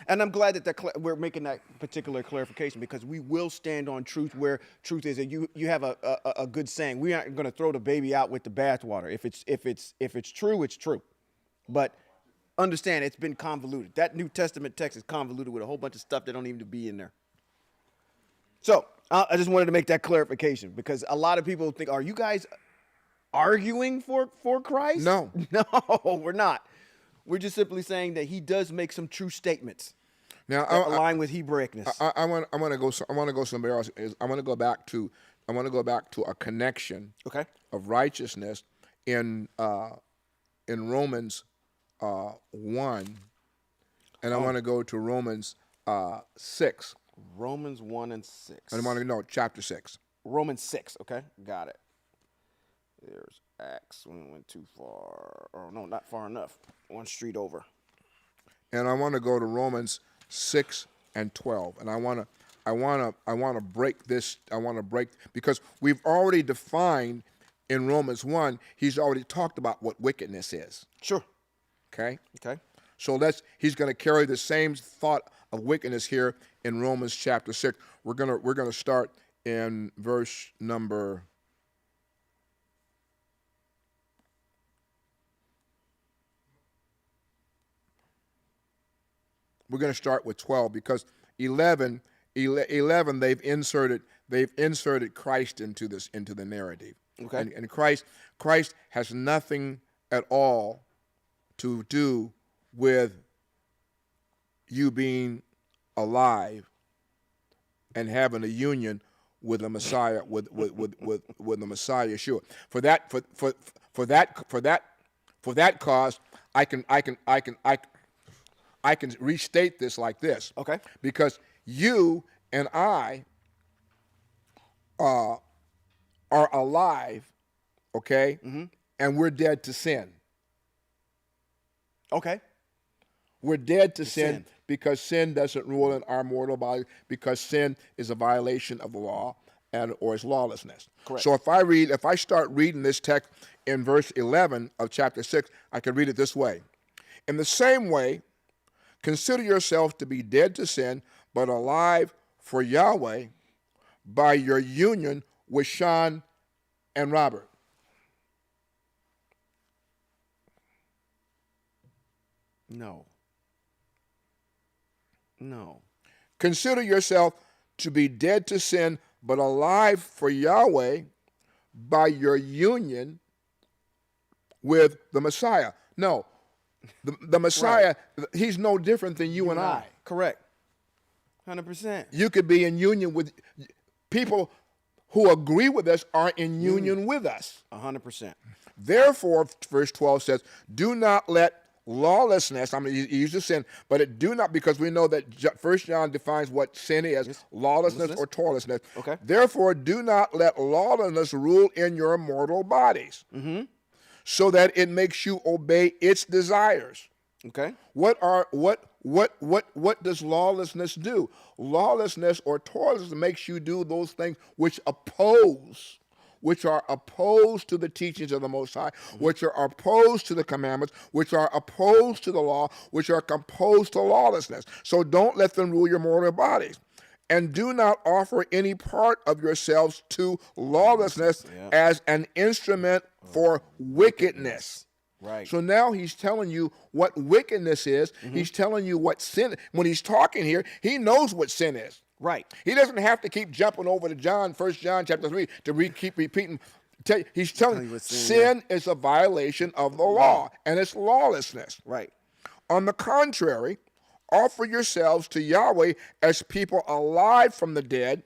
and I'm glad that we're making that particular clarification, because we will stand on truth where truth is. And you have a good saying. We aren't going to throw the baby out with the bathwater. If it's true, it's true. But understand, it's been convoluted. That New Testament text is convoluted with a whole bunch of stuff that don't even be in there. So I just wanted to make that clarification, because a lot of people think, are you guys arguing for Christ? No, we're not. We're just simply saying that he does make some true statements now that align with Hebraicness. I want to go somewhere else. I want to go back to a connection of righteousness in Romans 1, and I want to go to Romans 6. Romans 1 and 6. I want to know chapter 6. Romans 6. Okay, got it. There's Acts. We went too far. Oh no, not far enough. One street over. And I want to go to Romans 6 and 12. And I want to break this. I want to break, because we've already defined in Romans 1. He's already talked about what wickedness is. Sure. Okay. So he's going to carry the same thought of wickedness here in Romans chapter 6. We're gonna start in verse number. We're going to start with 12, because 11 they've inserted Christ into the narrative. Okay. And Christ has nothing at all to do with you being alive and having a union with the Messiah, with the Messiah Yeshua. For that cause, I can restate this like this. Okay. Because you and I are alive, okay? And we're dead to sin. Okay. We're dead to sin, sin. because sin doesn't rule in our mortal body, because sin is a violation of the law or is lawlessness. Correct. So if I start reading this text in verse 11 of chapter 6, I can read it this way. In the same way, consider yourselves to be dead to sin, but alive for Yahweh by your union with Sean and Robert. No. Consider yourself to be dead to sin, but alive for Yahweh by your union with the Messiah. No, the Messiah, he's no different than you and I. Correct. 100%. You could be in union with people who agree with us, are in union with us. 100%. Therefore, verse 12 says, do not let lawlessness, I mean, he uses sin, but do not, because we know that 1 John defines what sin is, lawlessness or lawlessness. Okay. Therefore, do not let lawlessness rule in your mortal bodies, so that it makes you obey its desires. Okay. What does lawlessness do? Lawlessness or lawlessness makes you do those things which are opposed to the teachings of the Most High, which are opposed to the commandments, which are opposed to the law, which are opposed to lawlessness. So don't let them rule your mortal bodies. And do not offer any part of yourselves to lawlessness as an instrument for wickedness. Right. So now he's telling you what wickedness is. He's telling you what sin. When he's talking here, he knows what sin is. Right. He doesn't have to keep jumping over to 1 John chapter 3 to keep repeating. He's telling you sin is a violation of the law, and it's lawlessness. Right. On the contrary, offer yourselves to Yahweh as people alive from the dead,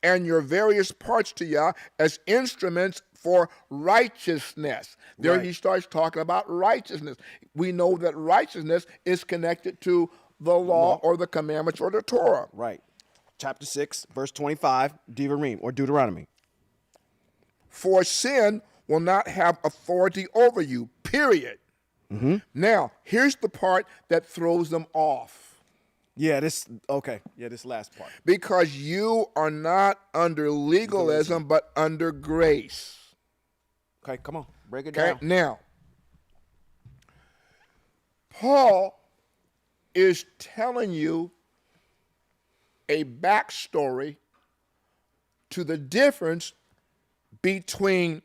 and your various parts to Yah as instruments for righteousness. There he starts talking about righteousness. We know that righteousness is connected to the law or the commandments or the Torah. Right. Chapter 6, verse 25, Deuteronomy. For sin will not have authority over you, period. Now, here's the part that throws them off. This last part. Because you are not under legalism, but under grace. Okay, come on, break it down. Now, Paul is telling you a backstory to the difference between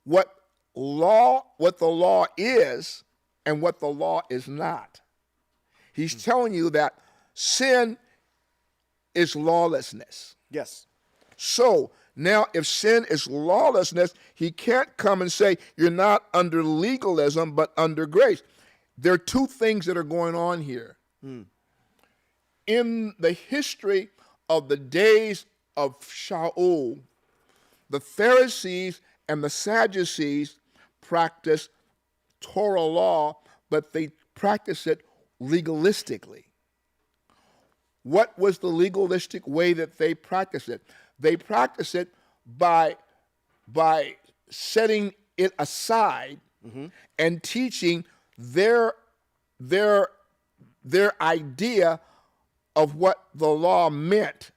what the law is and what the law is not. He's telling you that sin is lawlessness. Yes. So now if sin is lawlessness, he can't come and say you're not under legalism but under grace. There are two things that are going on here. In the history of the days of Shaul, the Pharisees and the Sadducees practiced Torah law, but they practiced it legalistically. What was the legalistic way that they practiced it? They practiced it by setting it aside and teaching their idea of what the law meant.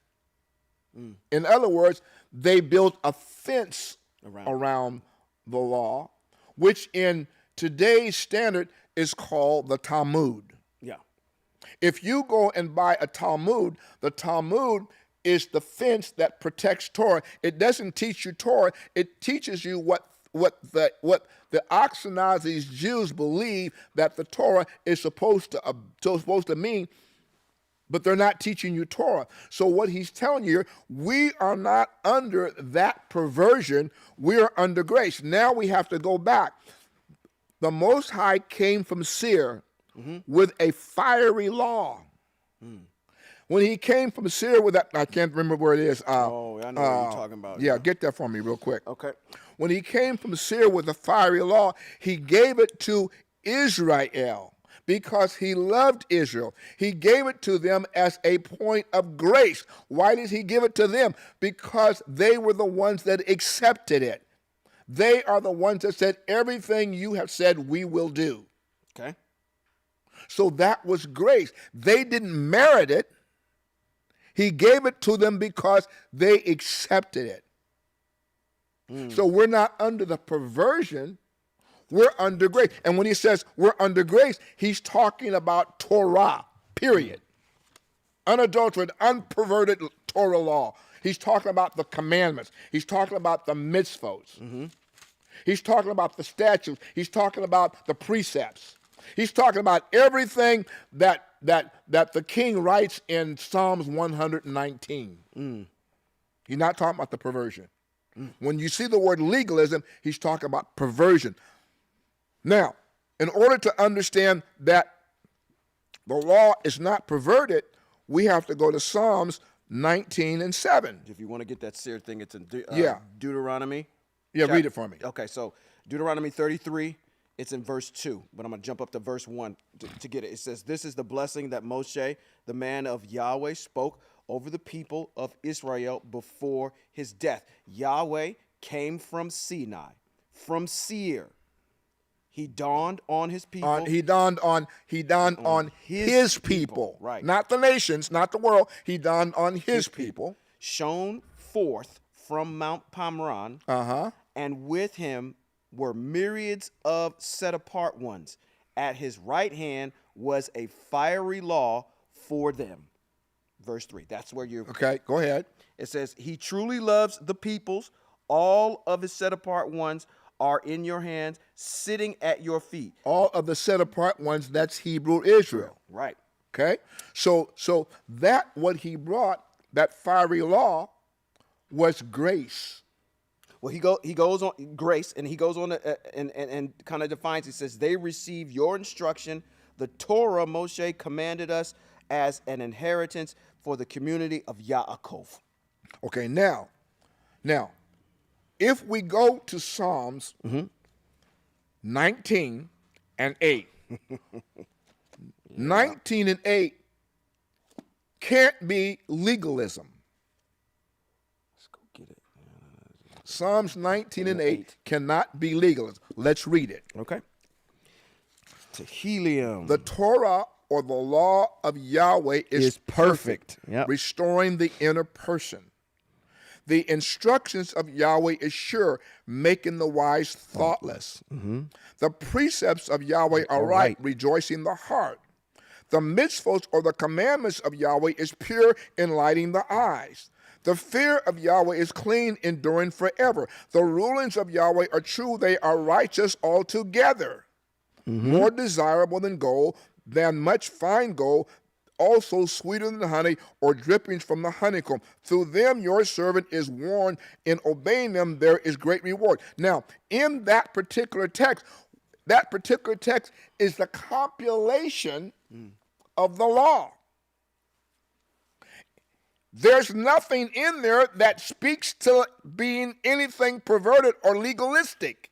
In other words, they built a fence around the law, which in today's standard is called the Talmud. Yeah. If you go and buy a Talmud, the Talmud is the fence that protects Torah. It doesn't teach you Torah. It teaches you what the Ashkenazi Jews believe that the Torah is supposed to mean, but they're not teaching you Torah. So what he's telling you here, we are not under that perversion. We are under grace. Now we have to go back. The Most High came from Seir with a fiery law. When he came from Seir with that, I can't remember where it is. I know what you're talking about. Yeah, get that for me real quick. Okay. When he came from Seir with a fiery law, he gave it to Israel because he loved Israel. He gave it to them as a point of grace. Why did he give it to them? Because they were the ones that accepted it. They are the ones that said, everything you have said, we will do. Okay. So that was grace. They didn't merit it. He gave it to them because they accepted it. So we're not under the perversion. We're under grace. And when he says we're under grace, he's talking about Torah, period. Unadulterated, unperverted Torah law. He's talking about the commandments. He's talking about the mitzvos. He's talking about the statutes. He's talking about the precepts. He's talking about everything that the king writes in Psalms 119. He's not talking about the perversion. When you see the word legalism, he's talking about perversion. Now, in order to understand that the law is not perverted, we have to go to Psalms 19 and 7. If you want to get that seared thing, it's in Yeah, Deuteronomy. read it for me. Okay, so Deuteronomy 33, it's in verse 2, but I'm going to jump up to verse 1 to get it. It says, "This is the blessing that Moshe, the man of Yahweh, spoke over the people of Israel before his death. Yahweh came from Sinai, from Seir. He dawned on his people." He dawned on his people. Right. Not the nations, not the world. He dawned on his people. "Shone forth from Mount Pamran, and with him were myriads of set-apart ones. At his right hand was a fiery law for them." Verse 3. That's where you're... Okay, go ahead. It says, "He truly loves the peoples. All of his set-apart ones are in your hands, sitting at your feet." All of the set-apart ones, that's Hebrew Israel. Right. Okay? So that what he brought, that fiery law, was grace. Well, he goes on grace, and he goes on and kind of defines. He says, "They receive your instruction, the Torah Moshe commanded us as an inheritance for the community of Yaakov." Okay, now, if we go to Psalms 19 and 8, 19 and 8 can't be legalism. Let's go get it. Psalms 19 and 8 cannot be legalism. Let's read it. Okay. Tehillim. The Torah, or the law of Yahweh, is perfect, Yep. restoring the inner person. The instructions of Yahweh is sure, making the wise thoughtless. The precepts of Yahweh are right, rejoicing the heart. The mitzvot, or the commandments of Yahweh, is pure, enlightening the eyes. The fear of Yahweh is clean, enduring forever. The rulings of Yahweh are true, they are righteous altogether. More desirable than gold, than much fine gold, also sweeter than honey, or drippings from the honeycomb. Through them your servant is warned. In obeying them there is great reward. Now, in that particular text is the compilation of the law. There's nothing in there that speaks to being anything perverted or legalistic.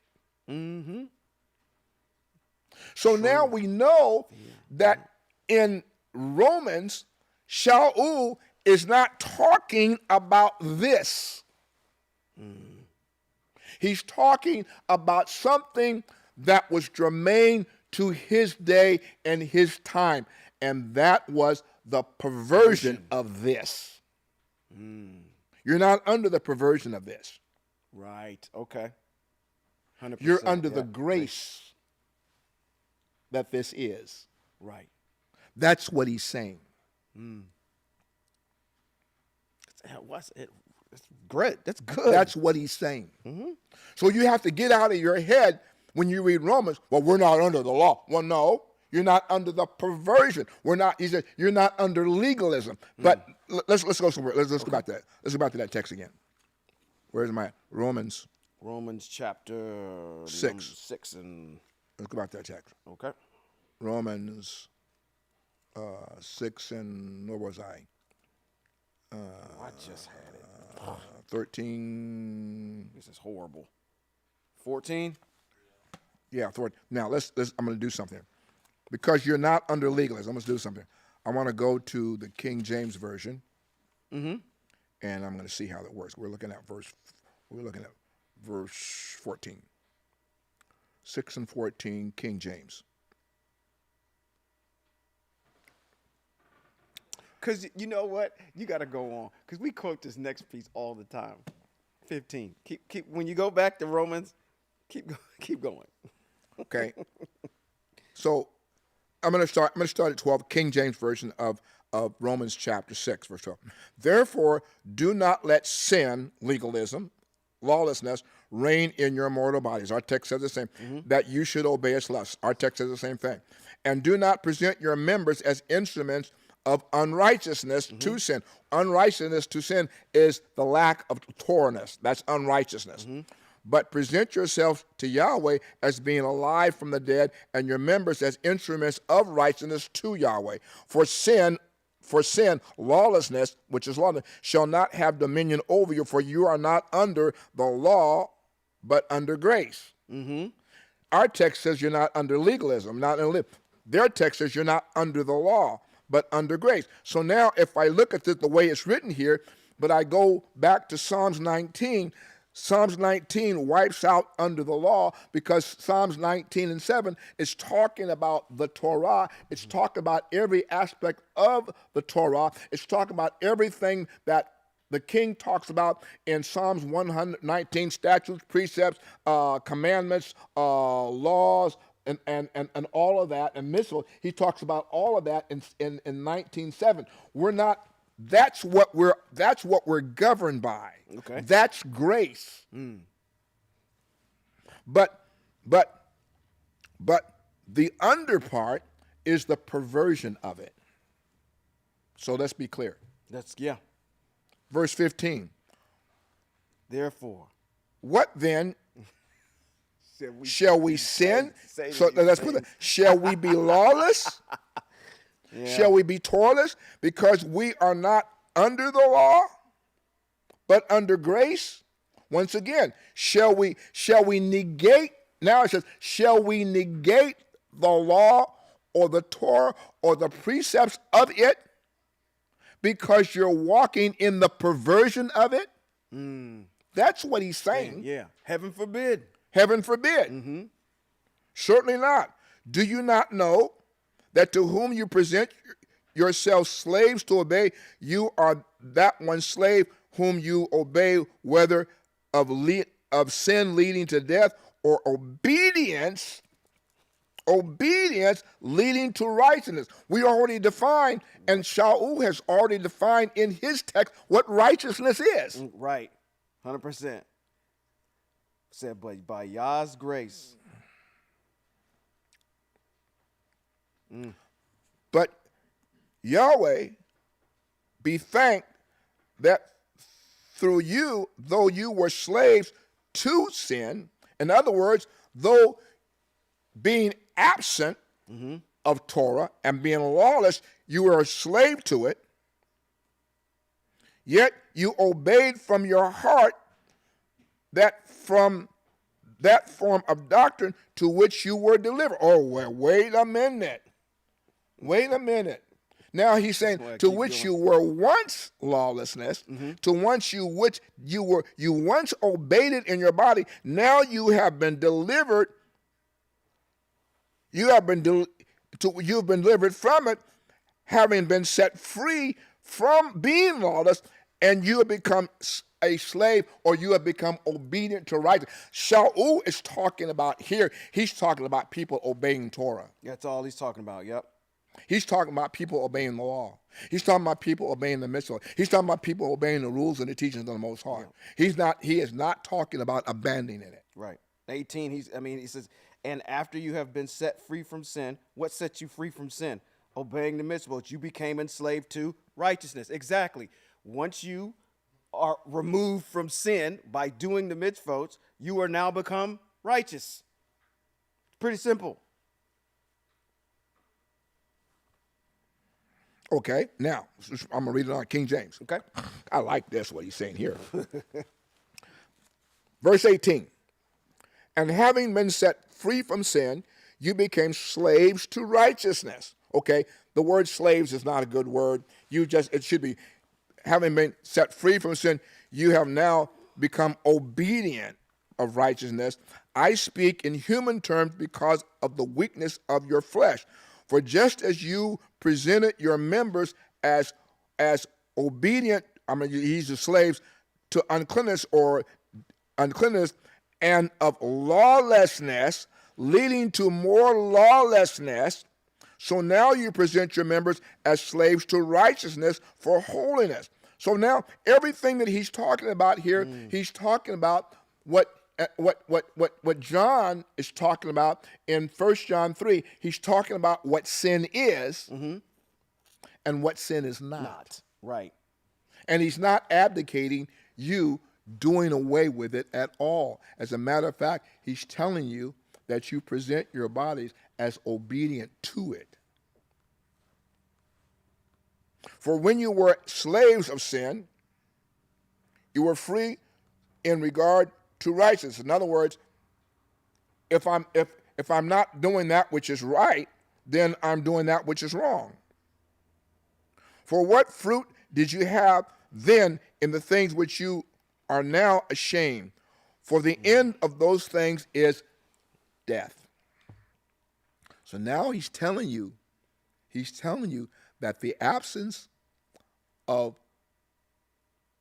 So now we know that in Romans, Shaul is not talking about this. He's talking about something that was germane to his day and his time, and that was the perversion of this. You're not under the perversion of this. Right. Okay. 100%. You're under the grace that this is. Right. That's what he's saying. What's it? That's great. That's good. That's what he's saying. So you have to get out of your head when you read Romans, well, we're not under the law. Well, no, you're not under the perversion. He said, you're not under legalism. But let's go somewhere. Let's go back to that. Let's go back to that text again. Where's my Romans chapter 6 and let's go back to that text. okay. Romans 6 and where was I? I just had it. 13. This is horrible. 14. Yeah, 14. Now I'm going to do something because you're not under legalism. I'm going to do something. I want to go to the King James version, and I'm going to see how that works. We're looking at verse 14. 6 and 14, King James. Because you know what? You got to go on. Because we quote this next piece all the time. 15. Keep. When you go back to Romans, keep going. Okay. So I'm going to start at 12, King James Version of Romans chapter 6, verse 12. Therefore, do not let sin, legalism, lawlessness, reign in your mortal bodies. Our text says the same. That you should obey its lusts. Our text says the same thing. And do not present your members as instruments of unrighteousness to sin. Unrighteousness to sin is the lack of Torah-ness. That's unrighteousness. But present yourselves to Yahweh as being alive from the dead, and your members as instruments of righteousness to Yahweh. For sin, lawlessness, which is lawlessness, shall not have dominion over you, for you are not under the law, but under grace. Our text says you're not under legalism, not under Their text says you're not under the law, but under grace. So now if I look at this the way it's written here, but I go back to Psalms 19, Psalms 19 wipes out under the law, because Psalms 19 and 7 is talking about the Torah. It's talking about every aspect of the Torah. It's talking about everything that the king talks about in Psalms 119, statutes, precepts, commandments, laws, and all of that, and mitzvot. He talks about all of that in 19:7. We're not. That's what we're governed by. Okay. That's grace. But the under part is the perversion of it. So let's be clear. Verse 15. Therefore, what then shall we sin? So let's put that. Shall we be lawless? Shall we be Torah-less? Because we are not under the law, but under grace. Once again, shall we negate? Now it says, shall we negate the law or the Torah or the precepts of it because you're walking in the perversion of it? That's what he's saying. yeah. Heaven forbid. Heaven forbid. Certainly not. Do you not know that to whom you present yourselves slaves to obey, you are that one slave whom you obey, whether of sin leading to death or obedience leading to righteousness? We already defined, and Shaul has already defined in his text what righteousness is. Right. 100%. Said, but by Yah's grace. But Yahweh be thanked that through you, though you were slaves to sin, in other words, though being absent of Torah and being lawless, you were a slave to it, yet you obeyed from your heart from that form of doctrine to which you were delivered. Oh, well, wait a minute. Now he's saying, to which you were once lawlessness, to which you once obeyed it in your body. Now you have been delivered. You've been delivered from it, having been set free from being lawless, and you have become a slave, or you have become obedient to righteousness. Shaul is talking about here. He's talking about people obeying Torah. That's all he's talking about. Yep. He's talking about people obeying the law. He's talking about people obeying the mitzvah. He's talking about people obeying the rules and the teachings of the Most High. Yeah. He is not talking about abandoning it. Right. 18, he says, and after you have been set free from sin, what sets you free from sin? Obeying the mitzvot. You became enslaved to righteousness. Exactly. Once you are removed from sin by doing the mitzvot, you are now become righteous. It's pretty simple. Okay, now, I'm going to read it on King James. Okay. I like this, what he's saying here. Verse 18. And having been set free from sin, you became slaves to righteousness. Okay, the word slaves is not a good word. It should be, having been set free from sin, you have now become obedient of righteousness. I speak in human terms because of the weakness of your flesh. For just as you presented your members as as obedient, he's the slaves to uncleanness and of lawlessness, leading to more lawlessness. So now you present your members as slaves to righteousness for holiness. So now everything that he's talking about here, he's talking about what John is talking about in 1 John 3. He's talking about what sin is and what sin is not. Right. And he's not abdicating you doing away with it at all. As a matter of fact, he's telling you that you present your bodies as obedient to it. For when you were slaves of sin, you were free in regard to righteousness. In other words, if I'm not doing that which is right, then I'm doing that which is wrong. For what fruit did you have then in the things which you are now ashamed? For the end of those things is death. So now he's telling you that the absence of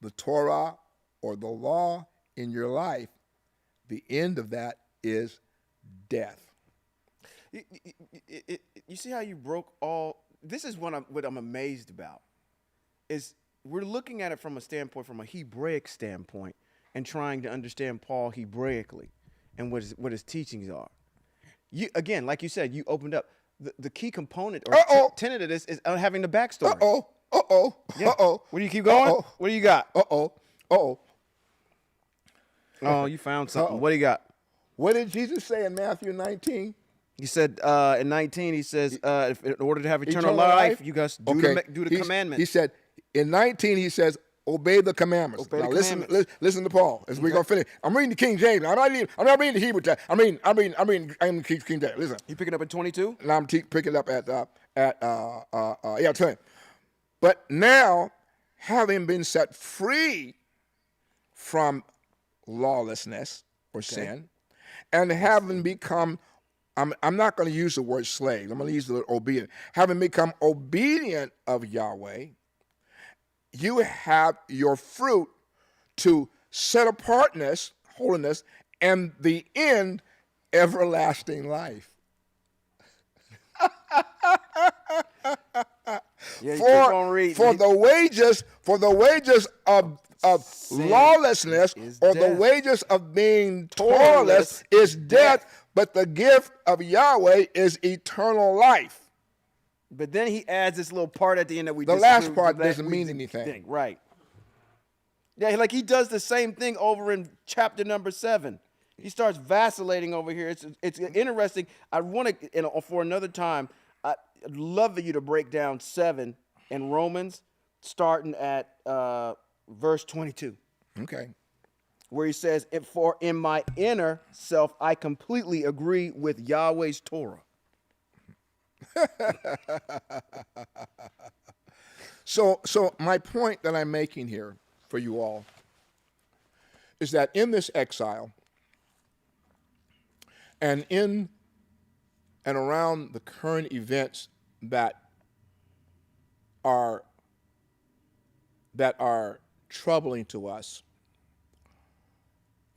the Torah or the law in your life, the end of that is death. You see how you broke all. This is what I'm amazed about. Is we're looking at it from a Hebraic standpoint, and trying to understand Paul Hebraically and what his teachings are. You again, like you said, you opened up the key component or tenet of this is having the backstory. Yeah. What do you keep going? What do you got? Oh, you found something. What do you got? What did Jesus say in Matthew 19? He said in 19, he says, in order to have eternal life, you guys do the commandments. He said, in 19, he says, obey the commandments. Obey now the commandments. Listen to Paul as we're going to finish. I'm reading the King James. I'm not reading the Hebrew text. I'm King James. Listen. You picking up at 22? And I'm picking up at 20. But now, having been set free from lawlessness or sin, and having become, I'm not going to use the word slave. I'm going to use the word obedient. Having become obedient of Yahweh, you have your fruit to set apartness, holiness, and the end, everlasting life. For the wages of lawlessness or death. The wages of being Toraless is death, but the gift of Yahweh is eternal life. But then he adds this little part at the end that the last part doesn't mean anything. Right. Yeah, like he does the same thing over in chapter number 7. He starts vacillating over here. It's interesting. I want to, for another time, I'd love for you to break down 7 in Romans, starting at verse 22. Okay. Where he says, for in my inner self, I completely agree with Yahweh's Torah. So my point that I'm making here for you all is that in this exile and in and around the current events that are troubling to us,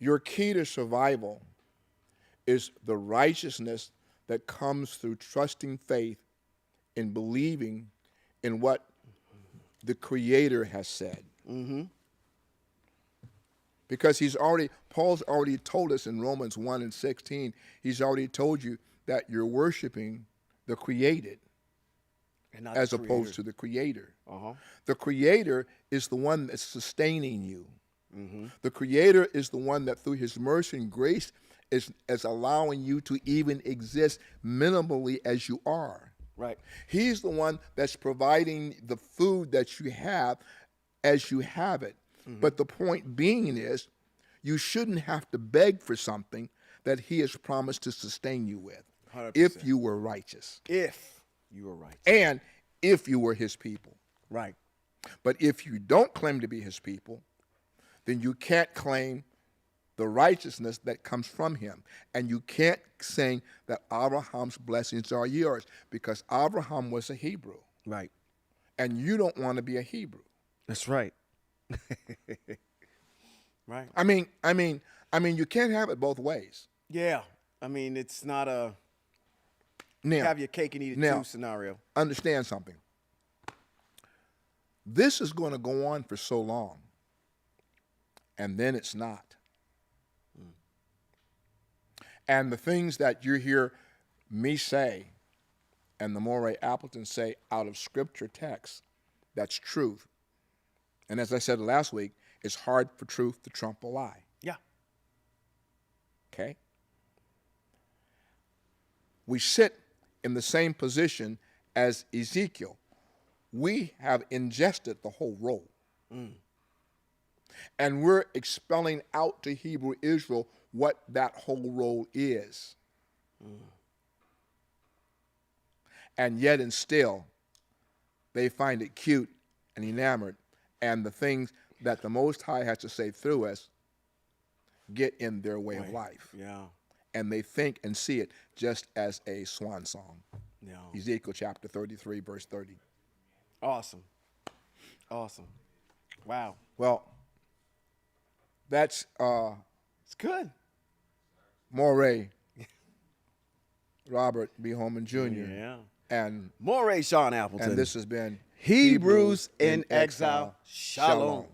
your key to survival is the righteousness that comes through trusting faith in believing in what the Creator has said. Mm-hmm. Because Paul's already told us in Romans 1:16, he's already told you that you're worshiping the created as opposed to the Creator. Uh-huh. The Creator is the one that's sustaining you. Mm-hmm. The Creator is the one that through his mercy and grace is allowing you to even exist minimally as you are. Right. He's the one that's providing the food that you have as you have it. Mm-hmm. But the point being is, you shouldn't have to beg for something that he has promised to sustain you with. 100%. If you were righteous. If you were righteous. And if you were his people. Right. But if you don't claim to be his people, then you can't claim the righteousness that comes from him. And you can't say that Abraham's blessings are yours, because Abraham was a Hebrew. Right. and you don't want to be a Hebrew. That's right. Right. I mean, you can't have it both ways. Yeah. I mean, it's not a Now, have your cake and eat it too scenario. Understand something. This is going to go on for so long, and then it's not. And the things that you hear me say and the Moray Appleton say out of scripture text, that's truth. And as I said last week, it's hard for truth to trump a lie. Yeah. Okay? We sit in the same position as Ezekiel. We have ingested the whole roll. And we're expelling out to Hebrew Israel what that whole roll is. And yet and still, they find it cute and enamored, and the things that the Most High has to say through us get in their way of life. Yeah. And they think and see it just as a swan song. Yeah. Ezekiel chapter 33, verse 30. Awesome. Awesome. Wow. Well, that's It's good. Moray, Robert B. Holman Jr. Yeah. And Moray Sean Appleton. this has been Hebrews in Exile. Shalom.